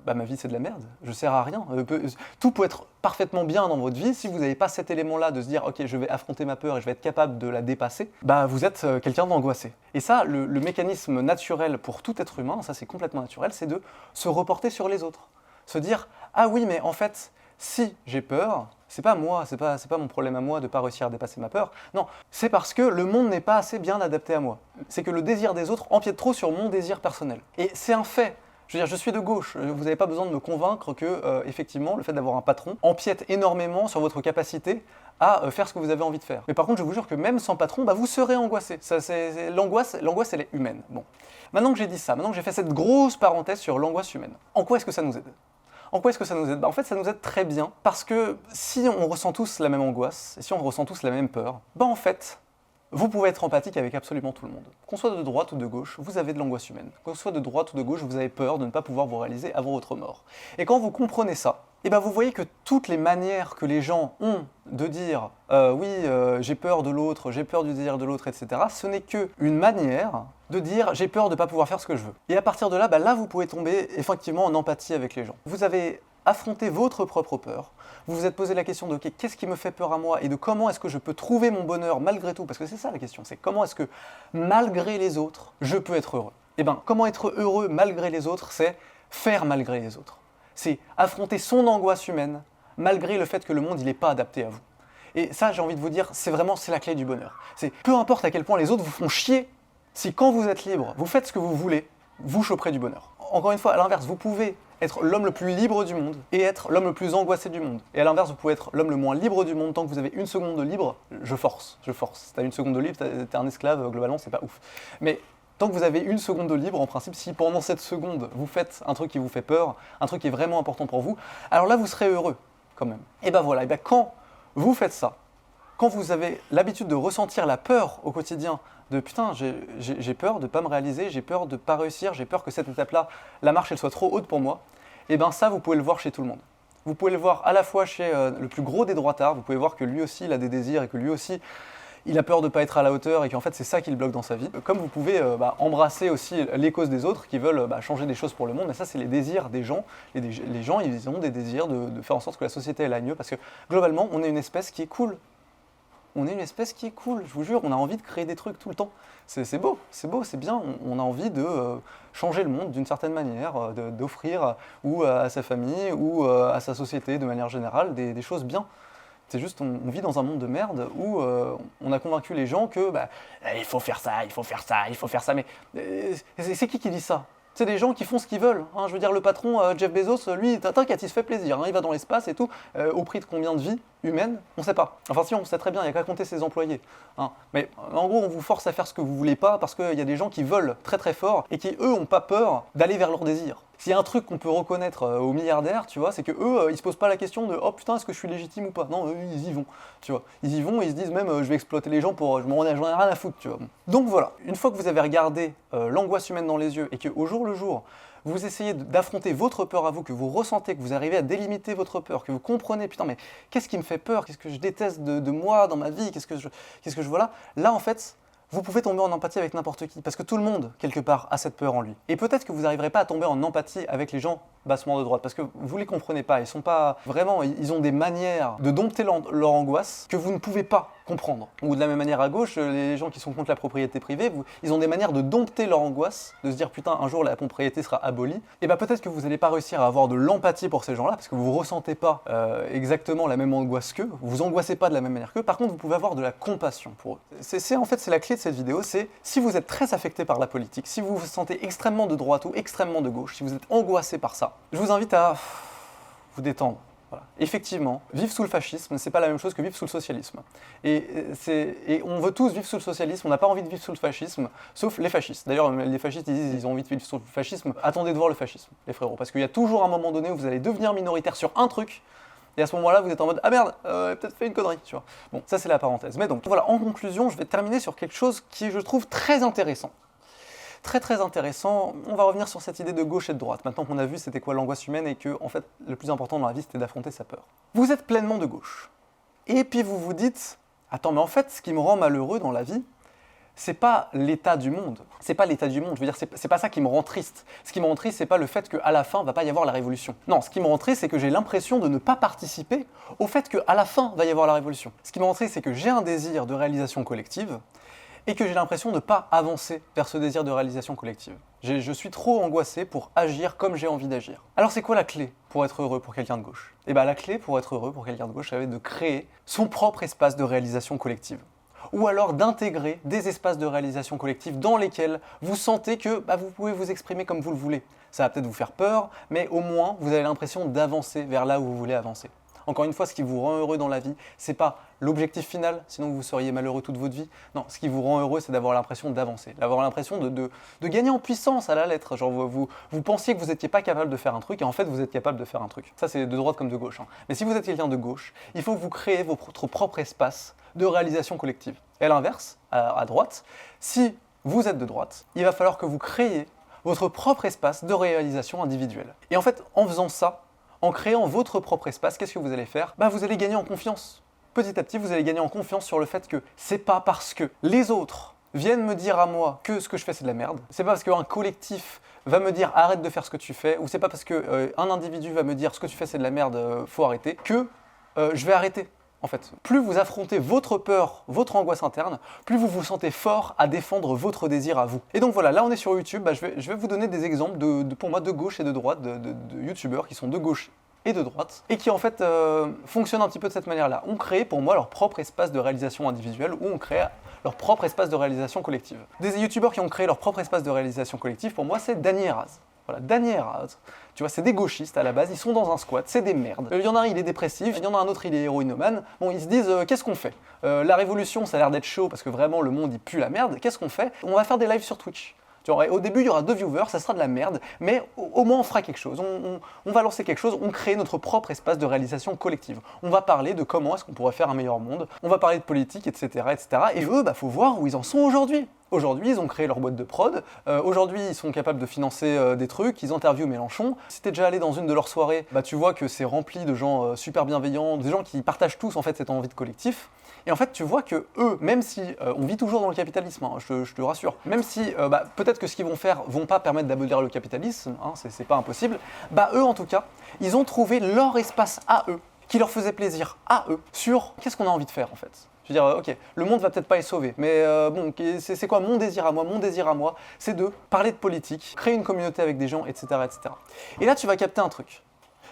ma vie, c'est de la merde, je sers à rien. Tout peut être parfaitement bien dans votre vie. Si vous n'avez pas cet élément-là de se dire, ok, je vais affronter ma peur et je vais être capable de la dépasser, vous êtes quelqu'un d'angoissé. Et ça, le mécanisme naturel pour tout être humain, ça c'est complètement naturel, c'est de se reporter sur les autres. Se dire, ah oui, mais en fait, si j'ai peur, c'est pas moi, c'est pas mon problème à moi de ne pas réussir à dépasser ma peur. Non, c'est parce que le monde n'est pas assez bien adapté à moi. C'est que le désir des autres empiète trop sur mon désir personnel. Et c'est un fait. Je veux dire, je suis de gauche, vous n'avez pas besoin de me convaincre que, effectivement, le fait d'avoir un patron empiète énormément sur votre capacité à faire ce que vous avez envie de faire. Mais par contre, je vous jure que même sans patron, vous serez angoissé. L'angoisse, elle est humaine. Bon. Maintenant que j'ai dit ça, maintenant que j'ai fait cette grosse parenthèse sur l'angoisse humaine, en quoi est-ce que ça nous aide? En quoi est-ce que ça nous aide? En fait, ça nous aide très bien, parce que si on ressent tous la même angoisse, et si on ressent tous la même peur, en fait, vous pouvez être empathique avec absolument tout le monde. Qu'on soit de droite ou de gauche, vous avez de l'angoisse humaine. Qu'on soit de droite ou de gauche, vous avez peur de ne pas pouvoir vous réaliser avant votre mort. Et quand vous comprenez ça, vous voyez que toutes les manières que les gens ont de dire oui, j'ai peur de l'autre, j'ai peur du désir de l'autre, etc., ce n'est qu'une manière de dire j'ai peur de ne pas pouvoir faire ce que je veux. Et à partir de là, là, vous pouvez tomber effectivement en empathie avec les gens. Vous avez affronté votre propre peur. Vous vous êtes posé la question de okay, qu'est-ce qui me fait peur à moi et de comment est-ce que je peux trouver mon bonheur malgré tout, parce que c'est ça la question, c'est comment est-ce que malgré les autres, je peux être heureux. Comment être heureux malgré les autres, c'est faire malgré les autres. C'est affronter son angoisse humaine malgré le fait que le monde il n'est pas adapté à vous. Et ça, j'ai envie de vous dire, c'est la clé du bonheur. C'est peu importe à quel point les autres vous font chier, si quand vous êtes libre, vous faites ce que vous voulez, vous choperez du bonheur. Encore une fois, à l'inverse, vous pouvez être l'homme le plus libre du monde et être l'homme le plus angoissé du monde. Et à l'inverse, vous pouvez être l'homme le moins libre du monde. Tant que vous avez une seconde de libre, je force. Si t'as une seconde de libre, t'es un esclave, globalement, c'est pas ouf. Mais tant que vous avez une seconde de libre, en principe, si pendant cette seconde, vous faites un truc qui vous fait peur, un truc qui est vraiment important pour vous, alors là, vous serez heureux, quand même. Et voilà, quand vous faites ça, quand vous avez l'habitude de ressentir la peur au quotidien, de putain, j'ai peur de ne pas me réaliser, j'ai peur de ne pas réussir, j'ai peur que cette étape-là, la marche, elle soit trop haute pour moi, ça, vous pouvez le voir chez tout le monde. Vous pouvez le voir à la fois chez le plus gros des droitards, vous pouvez voir que lui aussi, il a des désirs et que lui aussi, il a peur de ne pas être à la hauteur et qu'en fait, c'est ça qui le bloque dans sa vie. Comme vous pouvez embrasser aussi les causes des autres qui veulent changer des choses pour le monde, mais ça, c'est les désirs des gens. Les gens, ils ont des désirs de faire en sorte que la société, elle aille mieux, parce que globalement, on est une espèce qui est cool. on est une espèce qui est cool, je vous jure, on a envie de créer des trucs tout le temps. C'est beau, c'est bien, on a envie de changer le monde d'une certaine manière, d'offrir ou à sa famille ou à sa société de manière générale des choses bien. C'est juste, on vit dans un monde de merde où on a convaincu les gens que il faut faire ça, il faut faire ça, il faut faire ça. Mais c'est qui dit ça? C'est des gens qui font ce qu'ils veulent. Hein. Je veux dire, le patron Jeff Bezos, lui, t'inquiète, il se fait plaisir. Hein. Il va dans l'espace et tout. Au prix de combien de vies humaines? On ne sait pas. Enfin, si, on sait très bien, il n'y a qu'à compter ses employés. Hein. Mais en gros, on vous force à faire ce que vous voulez pas parce qu'il y a des gens qui veulent très très fort et qui, eux, n'ont pas peur d'aller vers leurs désirs. S'il y a un truc qu'on peut reconnaître aux milliardaires, tu vois, c'est que eux, ils se posent pas la question de oh putain, est-ce que je suis légitime ou pas? Non, eux, ils y vont, tu vois. Ils y vont et ils se disent même je vais exploiter les gens pour j'en ai rien à foutre, tu vois. Donc voilà, une fois que vous avez regardé l'angoisse humaine dans les yeux et qu'au jour le jour, vous essayez d'affronter votre peur à vous, que vous ressentez, que vous arrivez à délimiter votre peur, que vous comprenez putain mais qu'est-ce qui me fait peur? Qu'est-ce que je déteste de moi dans ma vie? Qu'est-ce que je vois là? Là en fait, vous pouvez tomber en empathie avec n'importe qui, parce que tout le monde, quelque part, a cette peur en lui. Et peut-être que vous n'arriverez pas à tomber en empathie avec les gens bassement de droite, parce que vous ne les comprenez pas, ils sont pas vraiment, ils ont des manières de dompter leur angoisse que vous ne pouvez pas comprendre. Ou de la même manière à gauche, les gens qui sont contre la propriété privée, ils ont des manières de dompter leur angoisse, de se dire putain un jour la propriété sera abolie, et bah peut-être que vous n'allez pas réussir à avoir de l'empathie pour ces gens-là, parce que vous ne ressentez pas exactement la même angoisse qu'eux, vous angoissez pas de la même manière qu'eux, par contre vous pouvez avoir de la compassion pour eux. En fait c'est la clé de cette vidéo, c'est si vous êtes très affecté par la politique, si vous vous sentez extrêmement de droite ou extrêmement de gauche, si vous êtes angoissé par ça, je vous invite à vous détendre. Voilà. Effectivement, vivre sous le fascisme, c'est pas la même chose que vivre sous le socialisme. Et on veut tous vivre sous le socialisme, on n'a pas envie de vivre sous le fascisme, sauf les fascistes. D'ailleurs, les fascistes, ils disent qu'ils ont envie de vivre sous le fascisme. Attendez de voir le fascisme, les frérots, parce qu'il y a toujours un moment donné où vous allez devenir minoritaire sur un truc, et à ce moment-là, vous êtes en mode « Ah merde, peut-être fait une connerie », tu vois. Bon, ça c'est la parenthèse. Mais donc, voilà, en conclusion, je vais terminer sur quelque chose qui, je trouve, très intéressant. Très intéressant, on va revenir sur cette idée de gauche et de droite, maintenant qu'on a vu c'était quoi l'angoisse humaine et que, en fait, le plus important dans la vie, c'était d'affronter sa peur. Vous êtes pleinement de gauche, et puis vous vous dites « Attends, mais en fait, ce qui me rend malheureux dans la vie, c'est pas l'état du monde. C'est pas l'état du monde, je veux dire, c'est pas ça qui me rend triste. Ce qui me rend triste, c'est pas le fait qu'à la fin, va pas y avoir la révolution. Non, ce qui me rend triste, c'est que j'ai l'impression de ne pas participer au fait qu'à la fin, va y avoir la révolution. Ce qui me rend triste, c'est que j'ai un désir de réalisation collective, et que j'ai l'impression de ne pas avancer vers ce désir de réalisation collective. Je suis trop angoissé pour agir comme j'ai envie d'agir. Alors c'est quoi la clé pour être heureux pour quelqu'un de gauche? Eh bien la clé pour être heureux pour quelqu'un de gauche, ça va être de créer son propre espace de réalisation collective. Ou alors d'intégrer des espaces de réalisation collective dans lesquels vous sentez que vous pouvez vous exprimer comme vous le voulez. Ça va peut-être vous faire peur, mais au moins vous avez l'impression d'avancer vers là où vous voulez avancer. Encore une fois, ce qui vous rend heureux dans la vie, c'est pas l'objectif final, sinon vous seriez malheureux toute votre vie. Non, ce qui vous rend heureux, c'est d'avoir l'impression d'avancer, d'avoir l'impression de gagner en puissance à la lettre. Genre vous pensiez que vous n'étiez pas capable de faire un truc, et en fait vous êtes capable de faire un truc. Ça c'est de droite comme de gauche. Hein. Mais si vous êtes quelqu'un de gauche, il faut que vous créez votre propre espace de réalisation collective. Et à l'inverse, à droite, si vous êtes de droite, il va falloir que vous créiez votre propre espace de réalisation individuelle. Et en fait, en faisant ça, en créant votre propre espace, qu'est-ce que vous allez faire? Vous allez gagner en confiance. Petit à petit, vous allez gagner en confiance sur le fait que c'est pas parce que les autres viennent me dire à moi que ce que je fais c'est de la merde, c'est pas parce qu'un collectif va me dire arrête de faire ce que tu fais, ou c'est pas parce qu'un individu va me dire ce que tu fais c'est de la merde, faut arrêter, que je vais arrêter. En fait, plus vous affrontez votre peur, votre angoisse interne, plus vous vous sentez fort à défendre votre désir à vous. Et donc voilà, là on est sur YouTube, je vais vous donner des exemples pour moi de gauche et de droite, de youtubeurs qui sont de gauche et de droite, et qui en fait fonctionnent un petit peu de cette manière-là. On crée pour moi leur propre espace de réalisation individuelle, ou on crée leur propre espace de réalisation collective. Des youtubeurs qui ont créé leur propre espace de réalisation collective, pour moi c'est Dany et Raz. Voilà, Dany et Raz, tu vois, c'est des gauchistes à la base, ils sont dans un squat, c'est des merdes. Il y en a un, il est dépressif, il y en a un autre, il est héroïnomane. Bon, ils se disent, qu'est-ce qu'on fait? La révolution, ça a l'air d'être chaud parce que vraiment le monde il pue la merde. Qu'est-ce qu'on fait? On va faire des lives sur Twitch. Tu vois, au début, il y aura 2 viewers, ça sera de la merde, mais au moins on fera quelque chose. On va lancer quelque chose, on crée notre propre espace de réalisation collective. On va parler de comment est-ce qu'on pourrait faire un meilleur monde, on va parler de politique, etc. etc. Et eux, faut voir où ils en sont aujourd'hui. Aujourd'hui, ils ont créé leur boîte de prod. Aujourd'hui, ils sont capables de financer des trucs. Ils interviewent Mélenchon. Si t'es déjà allé dans une de leurs soirées, tu vois que c'est rempli de gens super bienveillants, des gens qui partagent tous en fait cette envie de collectif. Et en fait, tu vois que eux, même si on vit toujours dans le capitalisme, hein, je te rassure, même si peut-être que ce qu'ils vont faire vont pas permettre d'abolir le capitalisme, hein, c'est pas impossible, eux en tout cas, ils ont trouvé leur espace à eux. qui leur faisait plaisir à eux sur qu'est-ce qu'on a envie de faire en fait. Je veux dire, ok, le monde va peut-être pas être sauvé, mais bon, c'est quoi mon désir à moi? Mon désir à moi, c'est de parler de politique, créer une communauté avec des gens, etc., etc. Et là, tu vas capter un truc.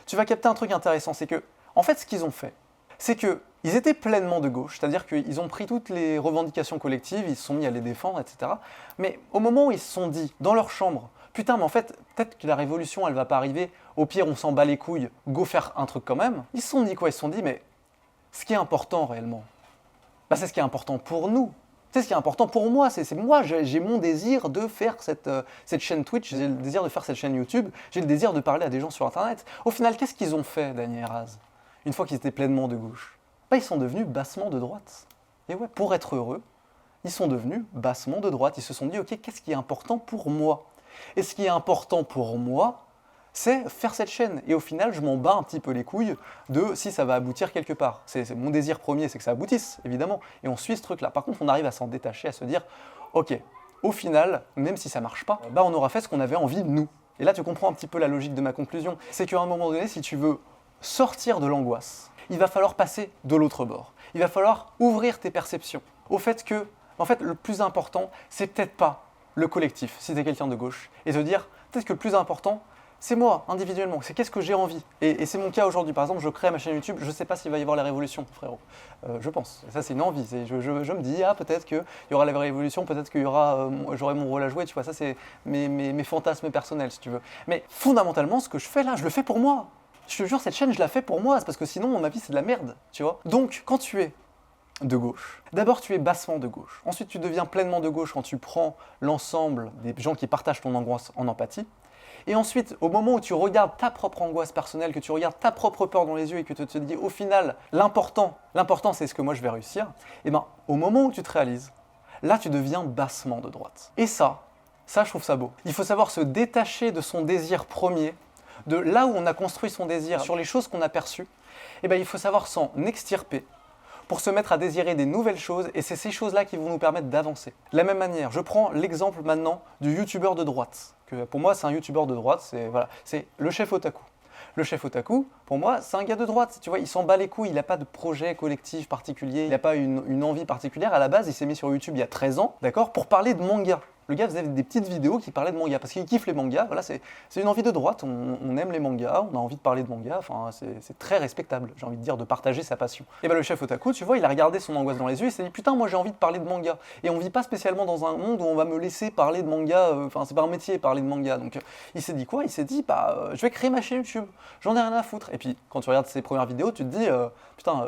Tu vas capter un truc intéressant, c'est que, en fait, ce qu'ils ont fait, c'est qu'ils étaient pleinement de gauche, c'est-à-dire qu'ils ont pris toutes les revendications collectives, ils se sont mis à les défendre, etc. Mais au moment où ils se sont dit, dans leur chambre, putain, mais en fait, peut-être que la révolution, elle va pas arriver, au pire, on s'en bat les couilles, go faire un truc quand même. Ils se sont dit quoi? Ils se sont dit, mais ce qui est important réellement, bah, c'est ce qui est important pour nous. C'est ce qui est important pour moi. C'est moi, j'ai mon désir de faire cette chaîne Twitch, j'ai le désir de faire cette chaîne YouTube, j'ai le désir de parler à des gens sur Internet. Au final, qu'est-ce qu'ils ont fait, Dany et Raz, une fois qu'ils étaient pleinement de gauche? Bah, ils sont devenus bassement de droite. Et ouais, pour être heureux, ils sont devenus bassement de droite. Ils se sont dit, ok, qu'est-ce qui est important pour moi? Et ce qui est important pour moi, c'est faire cette chaîne. Et au final, je m'en bats un petit peu les couilles de si ça va aboutir quelque part. C'est mon désir premier, c'est que ça aboutisse, évidemment. Et on suit ce truc-là. Par contre, on arrive à s'en détacher, à se dire, ok, au final, même si ça marche pas, bah on aura fait ce qu'on avait envie, nous. Et là, tu comprends un petit peu la logique de ma conclusion. C'est qu'à un moment donné, si tu veux sortir de l'angoisse, il va falloir passer de l'autre bord. Il va falloir ouvrir tes perceptions au fait que, en fait, le plus important, c'est peut-être pas le collectif, si tu es quelqu'un de gauche, et te dire, peut-être que le plus important, c'est moi, individuellement, c'est qu'est-ce que j'ai envie. Et c'est mon cas aujourd'hui. Par exemple, je crée ma chaîne YouTube, je ne sais pas s'il va y avoir la révolution, frérot. Je pense. Et ça, c'est une envie. Je me dis, ah, peut-être qu'il y aura la révolution, peut-être qu'il y aura, j'aurai mon rôle à jouer, tu vois. Ça, c'est mes fantasmes personnels, si tu veux. Mais fondamentalement, ce que je fais là, je le fais pour moi. Je te jure, cette chaîne, je la fais pour moi. C'est parce que sinon, ma vie, c'est de la merde, tu vois. Donc, quand tu es de gauche. D'abord, tu es bassement de gauche. Ensuite, tu deviens pleinement de gauche quand tu prends l'ensemble des gens qui partagent ton angoisse en empathie. Et ensuite, au moment où tu regardes ta propre angoisse personnelle, que tu regardes ta propre peur dans les yeux et que tu te dis au final, l'important c'est ce que moi je vais réussir, et bien au moment où tu te réalises, là tu deviens bassement de droite. Et ça je trouve ça beau. Il faut savoir se détacher de son désir premier, de là où on a construit son désir, sur les choses qu'on a perçues, et bien il faut savoir s'en extirper pour se mettre à désirer des nouvelles choses, et c'est ces choses-là qui vont nous permettre d'avancer. De la même manière, je prends l'exemple maintenant du youtubeur de droite, que pour moi c'est un youtubeur de droite, c'est le chef otaku. Le chef otaku, pour moi, c'est un gars de droite, tu vois, il s'en bat les couilles, il n'a pas de projet collectif particulier, il n'a pas une envie particulière. À la base, il s'est mis sur YouTube il y a 13 ans, d'accord, pour parler de manga. Le gars faisait des petites vidéos qui parlaient de manga, parce qu'il kiffe les mangas, voilà, c'est une envie de droite, on aime les mangas, on a envie de parler de mangas, enfin, c'est très respectable, j'ai envie de dire, de partager sa passion. Et bien le chef otaku, tu vois, il a regardé son angoisse dans les yeux, et s'est dit, putain, moi j'ai envie de parler de manga. Et on vit pas spécialement dans un monde où on va me laisser parler de manga, enfin, c'est pas un métier, parler de manga, donc il s'est dit quoi? Il s'est dit, bah, je vais créer ma chaîne YouTube, j'en ai rien à foutre. Et puis, quand tu regardes ses premières vidéos, tu te dis, putain,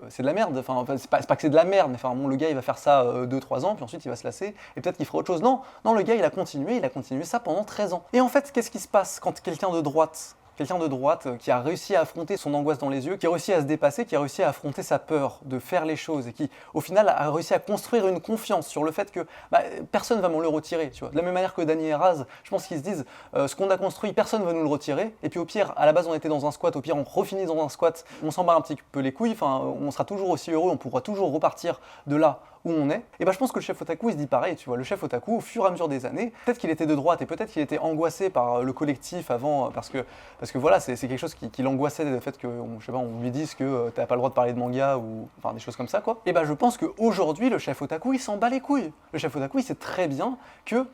c'est de la merde, enfin, c'est pas que c'est de la merde, mais enfin, bon, le gars, il va faire ça 2-3 ans, puis ensuite, il va se lasser, et peut-être qu'il fera autre chose. Non, le gars, il a continué ça pendant 13 ans. Et en fait, qu'est-ce qui se passe quand quelqu'un de droite qui a réussi à affronter son angoisse dans les yeux, qui a réussi à se dépasser, qui a réussi à affronter sa peur de faire les choses et qui, au final, a réussi à construire une confiance sur le fait que personne ne va me le retirer, tu vois. De la même manière que Dany et Raz, je pense qu'ils se disent ce qu'on a construit, personne ne va nous le retirer. Et puis au pire, à la base, on était dans un squat, au pire, on refinit dans un squat, on s'en bat un petit peu les couilles, enfin, on sera toujours aussi heureux, on pourra toujours repartir de là où on est. Et je pense que le chef otaku, il se dit pareil, tu vois. Le chef otaku, au fur et à mesure des années, peut-être qu'il était de droite et peut-être qu'il était angoissé par le collectif avant, parce que voilà, c'est quelque chose qui l'angoissait, le fait qu'on lui dise que t'as pas le droit de parler de manga ou enfin des choses comme ça, quoi. Et je pense qu'aujourd'hui, le chef otaku, il s'en bat les couilles. Le chef otaku, il sait très bien que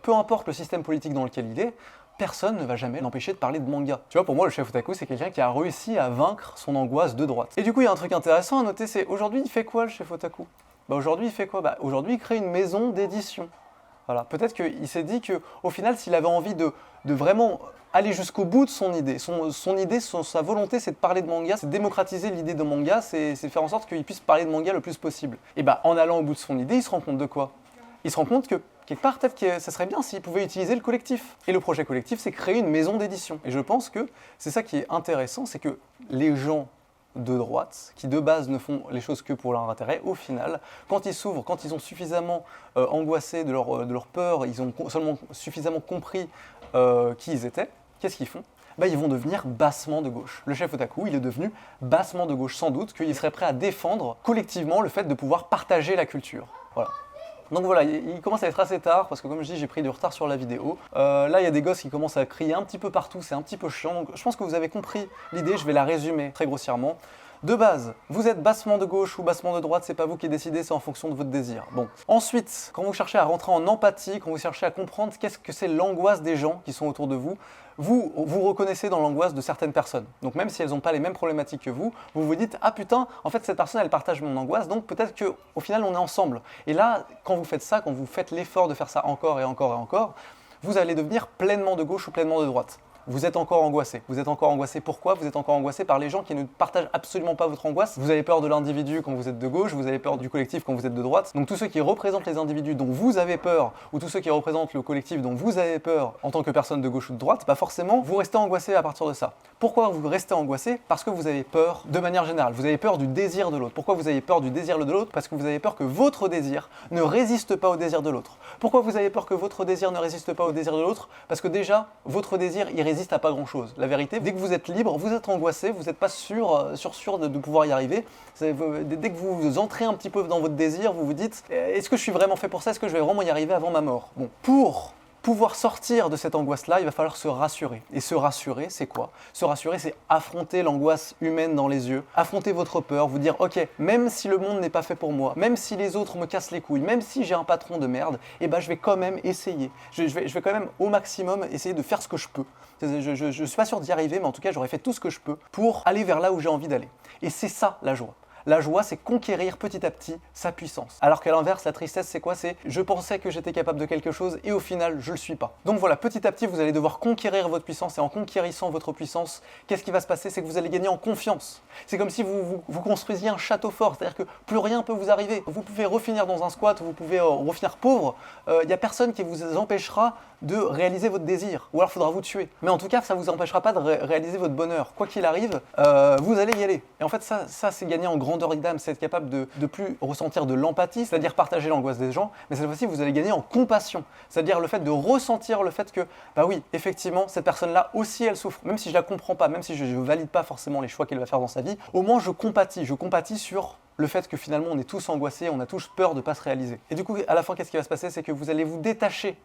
peu importe le système politique dans lequel il est, personne ne va jamais l'empêcher de parler de manga. Tu vois, pour moi, le chef otaku, c'est quelqu'un qui a réussi à vaincre son angoisse de droite. Et du coup, il y a un truc intéressant à noter, c'est aujourd'hui, il fait quoi, le chef otaku? Aujourd'hui, il fait quoi? Aujourd'hui, il crée une maison d'édition. Voilà. Peut-être qu'il s'est dit qu'au final, s'il avait envie de vraiment aller jusqu'au bout de son idée, sa volonté, c'est de parler de manga, c'est démocratiser l'idée de manga, c'est faire en sorte qu'il puisse parler de manga le plus possible. Et en allant au bout de son idée, il se rend compte de quoi? Il se rend compte que quelque part, peut-être que ça serait bien s'il pouvait utiliser le collectif. Et le projet collectif, c'est créer une maison d'édition. Et je pense que c'est ça qui est intéressant, c'est que les gens de droite, qui de base ne font les choses que pour leur intérêt, au final, quand ils s'ouvrent, quand ils ont suffisamment angoissé de leur peur, ils ont seulement suffisamment compris qui ils étaient, qu'est-ce qu'ils font? Ils vont devenir bassement de gauche. Le chef otaku, il est devenu bassement de gauche, sans doute qu'il serait prêt à défendre collectivement le fait de pouvoir partager la culture. Voilà. Donc voilà, il commence à être assez tard parce que comme je dis, j'ai pris du retard sur la vidéo. Là, il y a des gosses qui commencent à crier un petit peu partout, c'est un petit peu chiant. Donc je pense que vous avez compris l'idée, je vais la résumer très grossièrement. De base, vous êtes bassement de gauche ou bassement de droite, c'est pas vous qui décidez, c'est en fonction de votre désir. Bon. Ensuite, quand vous cherchez à rentrer en empathie, quand vous cherchez à comprendre qu'est-ce que c'est l'angoisse des gens qui sont autour de vous, vous vous reconnaissez dans l'angoisse de certaines personnes. Donc même si elles n'ont pas les mêmes problématiques que vous vous dites « Ah putain, en fait cette personne elle partage mon angoisse, donc peut-être qu'au final on est ensemble. » Et là, quand vous faites ça, quand vous faites l'effort de faire ça encore et encore et encore, vous allez devenir pleinement de gauche ou pleinement de droite. Vous êtes encore angoissé. Vous êtes encore angoissé. Pourquoi? Vous êtes encore angoissé par les gens qui ne partagent absolument pas votre angoisse. Vous avez peur de l'individu quand vous êtes de gauche, vous avez peur du collectif quand vous êtes de droite. Donc tous ceux qui représentent les individus dont vous avez peur, ou tous ceux qui représentent le collectif dont vous avez peur en tant que personne de gauche ou de droite, pas forcément, vous restez angoissé à partir de ça. Pourquoi vous restez angoissé? Parce que vous avez peur de manière générale. Vous avez peur du désir de l'autre. Pourquoi vous avez peur du désir de l'autre? Parce que vous avez peur que votre désir ne résiste pas au désir de l'autre. Pourquoi vous avez peur que votre désir ne résiste pas au désir de l'autre? Parce que déjà, votre désir, il résiste à pas grand-chose. La vérité, dès que vous êtes libre, vous êtes angoissé, vous n'êtes pas sûr de pouvoir y arriver. Dès que vous entrez un petit peu dans votre désir, vous vous dites « Est-ce que je suis vraiment fait pour ça? Est-ce que je vais vraiment y arriver avant ma mort ?» Bon, pour pouvoir sortir de cette angoisse-là, il va falloir se rassurer. Et se rassurer, c'est quoi? Se rassurer, c'est affronter l'angoisse humaine dans les yeux, affronter votre peur, vous dire « Ok, même si le monde n'est pas fait pour moi, même si les autres me cassent les couilles, même si j'ai un patron de merde, eh ben, je vais quand même essayer. Je vais quand même au maximum essayer de faire ce que je peux. Je ne suis pas sûr d'y arriver, mais en tout cas, j'aurais fait tout ce que je peux pour aller vers là où j'ai envie d'aller. Et c'est ça, la joie. La joie, c'est conquérir petit à petit sa puissance. Alors qu'à l'inverse, la tristesse, c'est quoi? C'est je pensais que j'étais capable de quelque chose et au final, je ne le suis pas. Donc voilà, petit à petit, vous allez devoir conquérir votre puissance et en conquérissant votre puissance, qu'est-ce qui va se passer? C'est que vous allez gagner en confiance. C'est comme si vous construisiez un château fort, c'est-à-dire que plus rien ne peut vous arriver. Vous pouvez refinir dans un squat, vous pouvez refinir pauvre, il n'y a personne qui vous empêchera de réaliser votre désir, ou alors il faudra vous tuer. Mais en tout cas, ça ne vous empêchera pas de réaliser votre bonheur. Quoi qu'il arrive, vous allez y aller. Et en fait, ça c'est gagner en grandeur d'âme, c'est être capable de plus ressentir de l'empathie, c'est-à-dire partager l'angoisse des gens, mais cette fois-ci, vous allez gagner en compassion, c'est-à-dire le fait de ressentir le fait que, bah oui, effectivement, cette personne-là aussi, elle souffre. Même si je la comprends pas, même si je ne valide pas forcément les choix qu'elle va faire dans sa vie, au moins je compatis sur le fait que finalement on est tous angoissés, on a tous peur de ne pas se réaliser. Et du coup, à la fin, qu'est-ce qui va se passer? C'est que vous allez vous détacher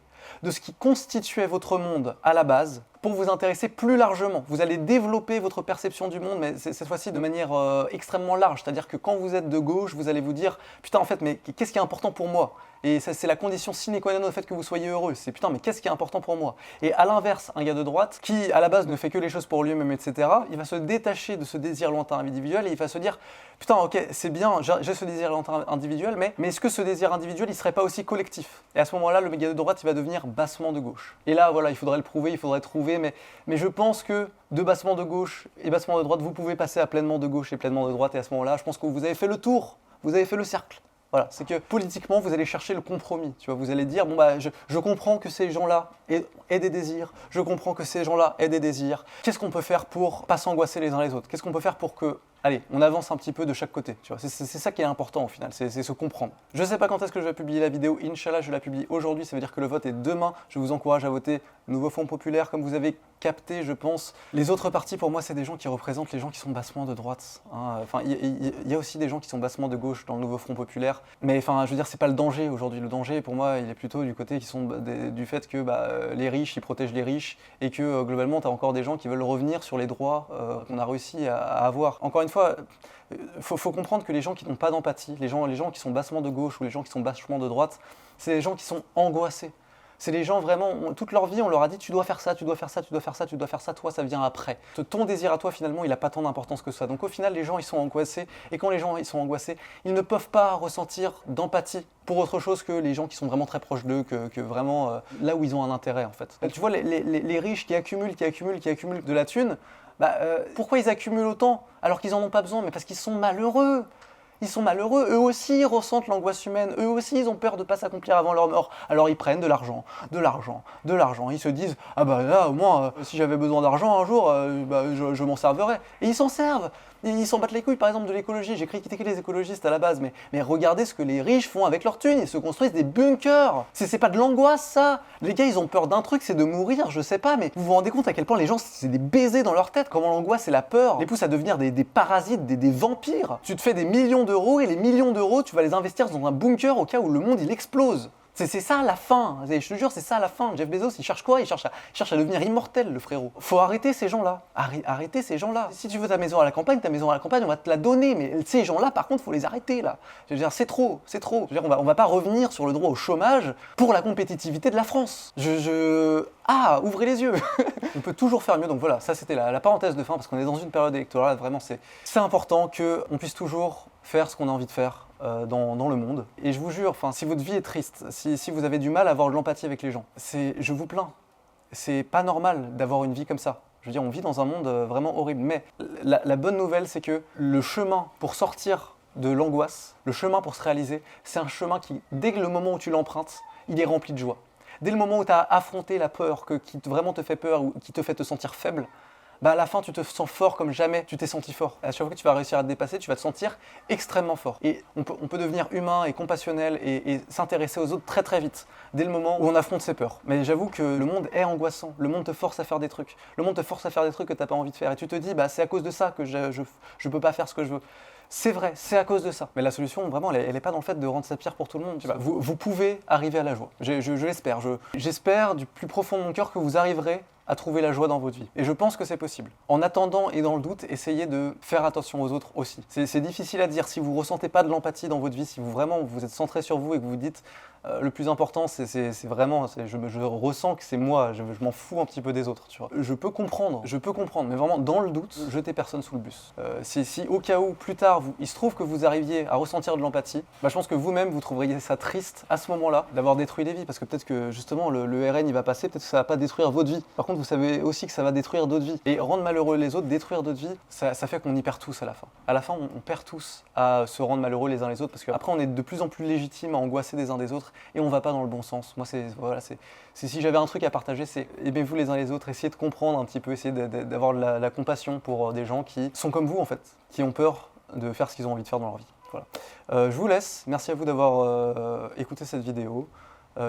de ce qui constituait votre monde à la base pour vous intéresser plus largement. Vous allez développer votre perception du monde, mais cette fois-ci de manière extrêmement large. C'est-à-dire que quand vous êtes de gauche, vous allez vous dire « Putain, en fait, mais qu'est-ce qui est important pour moi ?» Et c'est la condition sine qua non au fait que vous soyez heureux. C'est « Putain, mais qu'est-ce qui est important pour moi ?» Et à l'inverse, un gars de droite, qui à la base ne fait que les choses pour lui-même, etc., il va se détacher de ce désir lointain individuel et il va se dire « Putain, ok, c'est bien, j'ai ce désir lointain individuel, mais est-ce que ce désir individuel, il serait pas aussi collectif ?» Et à ce moment-là, le gars de droite, il va devenir bassement de gauche. Et là, voilà, il faudrait le prouver, il faudrait trouver, mais je pense que de bassement de gauche et bassement de droite, vous pouvez passer à pleinement de gauche et pleinement de droite, et à ce moment-là, je pense que vous avez fait le tour, vous avez fait le cercle. Voilà, c'est que politiquement, vous allez chercher le compromis. Tu vois, vous allez dire, bon bah, je comprends que ces gens-là aient des désirs, je comprends que ces gens-là aient des désirs. Qu'est-ce qu'on peut faire pour pas s'angoisser les uns les autres? Qu'est-ce qu'on peut faire pour que, allez, on avance un petit peu de chaque côté? Tu vois, c'est ça qui est important au final, c'est se comprendre. Je sais pas quand est-ce que je vais publier la vidéo. Inch'Allah, je la publie aujourd'hui. Ça veut dire que le vote est demain. Je vous encourage à voter Nouveau Front Populaire, comme vous avez capté, je pense. Les autres partis, pour moi, c'est des gens qui représentent les gens qui sont bassement de droite. Hein. Enfin, il y a aussi des gens qui sont bassement de gauche dans le Nouveau Front Populaire. Mais enfin, je veux dire, c'est pas le danger aujourd'hui. Le danger, pour moi, il est plutôt du côté du fait que les riches, ils protègent les riches et que globalement, tu as encore des gens qui veulent revenir sur les droits qu'on a réussi à avoir. Encore une fois, faut comprendre que les gens qui n'ont pas d'empathie, les gens qui sont bassement de gauche ou les gens qui sont bassement de droite, c'est les gens qui sont angoissés. C'est les gens vraiment, toute leur vie, on leur a dit tu dois faire ça, tu dois faire ça, tu dois faire ça, tu dois faire ça, toi ça vient après. Ton désir à toi finalement il n'a pas tant d'importance que ça. Donc au final les gens ils sont angoissés et quand les gens ils sont angoissés, ils ne peuvent pas ressentir d'empathie pour autre chose que les gens qui sont vraiment très proches d'eux, que vraiment là où ils ont un intérêt en fait. Tu vois les riches qui accumulent de la thune, pourquoi ils accumulent autant alors qu'ils en ont pas besoin? Mais parce qu'ils sont malheureux. Ils sont malheureux, eux aussi ils ressentent l'angoisse humaine, eux aussi ils ont peur de ne pas s'accomplir avant leur mort. Alors ils prennent de l'argent, ils se disent « Ah bah là au moins, si j'avais besoin d'argent un jour, je m'en servirais. » Et ils s'en servent. Ils s'en battent les couilles par exemple de l'écologie. J'ai critiqué les écologistes à la base, mais regardez ce que les riches font avec leur thune. Ils se construisent des bunkers. C'est pas de l'angoisse ça. Les gars ils ont peur d'un truc, c'est de mourir, je sais pas, mais vous vous rendez compte à quel point les gens c'est des baisers dans leur tête. Comment l'angoisse et la peur les poussent à devenir des parasites, des vampires. Tu te fais des millions d'euros et les millions d'euros tu vas les investir dans un bunker au cas où le monde il explose. C'est ça la fin, je te jure, c'est ça la fin. Jeff Bezos, il cherche quoi? Il cherche à devenir immortel, le frérot. Faut arrêter ces gens-là. Arrêtez ces gens-là. Si tu veux ta maison à la campagne, on va te la donner. Mais ces gens-là, par contre, faut les arrêter, là. Je veux dire, c'est trop, c'est trop. Je veux dire, on va pas revenir sur le droit au chômage pour la compétitivité de la France. Ah, ouvrez les yeux. On peut toujours faire mieux. Donc voilà, ça c'était la parenthèse de fin, parce qu'on est dans une période électorale, vraiment, c'est important qu'on puisse toujours faire ce qu'on a envie de faire. Dans le monde. Et je vous jure, si votre vie est triste, si vous avez du mal à avoir de l'empathie avec les gens, je vous plains. C'est pas normal d'avoir une vie comme ça. Je veux dire, on vit dans un monde vraiment horrible. Mais la bonne nouvelle, c'est que le chemin pour sortir de l'angoisse, le chemin pour se réaliser, c'est un chemin qui, dès le moment où tu l'empruntes, il est rempli de joie. Dès le moment où tu as affronté la peur qui vraiment te fait peur ou qui te fait te sentir faible, à la fin, tu te sens fort comme jamais tu t'es senti fort. À chaque fois que tu vas réussir à te dépasser, tu vas te sentir extrêmement fort. Et on peut devenir humain et compassionnel et s'intéresser aux autres très très vite, dès le moment où on affronte ses peurs. Mais j'avoue que le monde est angoissant. Le monde te force à faire des trucs. Le monde te force à faire des trucs que tu n'as pas envie de faire. Et tu te dis, c'est à cause de ça que je peux pas faire ce que je veux. C'est vrai, c'est à cause de ça. Mais la solution, vraiment, elle n'est pas dans le fait de rendre ça pire pour tout le monde. Vous pouvez arriver à la joie. Je l'espère. J'espère du plus profond de mon cœur que vous arriverez à trouver la joie dans votre vie. Et je pense que c'est possible. En attendant et dans le doute, essayez de faire attention aux autres aussi. C'est difficile à dire. Si vous ne ressentez pas de l'empathie dans votre vie, si vous êtes centré sur vous et que vous dites le plus important, c'est vraiment, je ressens que c'est moi, je m'en fous un petit peu des autres. Tu vois. Je peux comprendre, mais vraiment dans le doute, jetez personne sous le bus. Si au cas où, plus tard, il se trouve que vous arriviez à ressentir de l'empathie, je pense que vous-même, vous trouveriez ça triste à ce moment-là d'avoir détruit des vies, parce que peut-être que justement le RN il va passer, peut-être que ça va pas détruire votre vie. Par contre, vous savez aussi que ça va détruire d'autres vies. Et rendre malheureux les autres, détruire d'autres vies, ça fait qu'on y perd tous à la fin. À la fin, on perd tous à se rendre malheureux les uns les autres, parce qu'après on est de plus en plus légitime à angoisser des uns des autres, et on va pas dans le bon sens. Moi, si j'avais un truc à partager, c'est aimez-vous les uns les autres, essayez de comprendre un petit peu, essayez d'avoir la compassion pour des gens qui sont comme vous en fait, qui ont peur de faire ce qu'ils ont envie de faire dans leur vie. Voilà. Je vous laisse, merci à vous d'avoir écouté cette vidéo.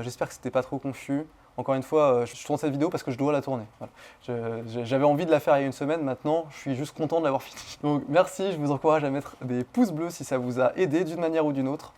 J'espère que c'était pas trop confus. Encore une fois, je tourne cette vidéo parce que je dois la tourner. Voilà. J'avais envie de la faire il y a une semaine, maintenant je suis juste content de l'avoir finie. Donc merci, je vous encourage à mettre des pouces bleus si ça vous a aidé d'une manière ou d'une autre.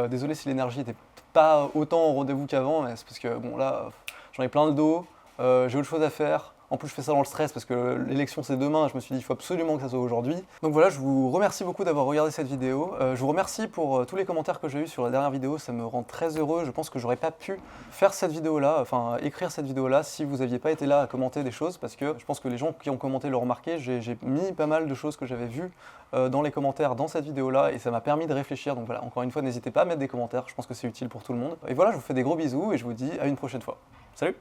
Désolé si l'énergie n'était pas autant au rendez-vous qu'avant, mais c'est parce que bon là, j'en ai plein le dos, j'ai autre chose à faire. En plus, je fais ça dans le stress parce que l'élection c'est demain. Je me suis dit il faut absolument que ça soit aujourd'hui. Donc voilà, je vous remercie beaucoup d'avoir regardé cette vidéo. Je vous remercie pour tous les commentaires que j'ai eu sur la dernière vidéo. Ça me rend très heureux. Je pense que j'aurais pas pu faire cette vidéo-là, écrire cette vidéo-là si vous n'aviez pas été là à commenter des choses, parce que je pense que les gens qui ont commenté l'ont remarqué. J'ai mis pas mal de choses que j'avais vues dans les commentaires dans cette vidéo-là et ça m'a permis de réfléchir. Donc voilà, encore une fois, n'hésitez pas à mettre des commentaires. Je pense que c'est utile pour tout le monde. Et voilà, je vous fais des gros bisous et je vous dis à une prochaine fois. Salut!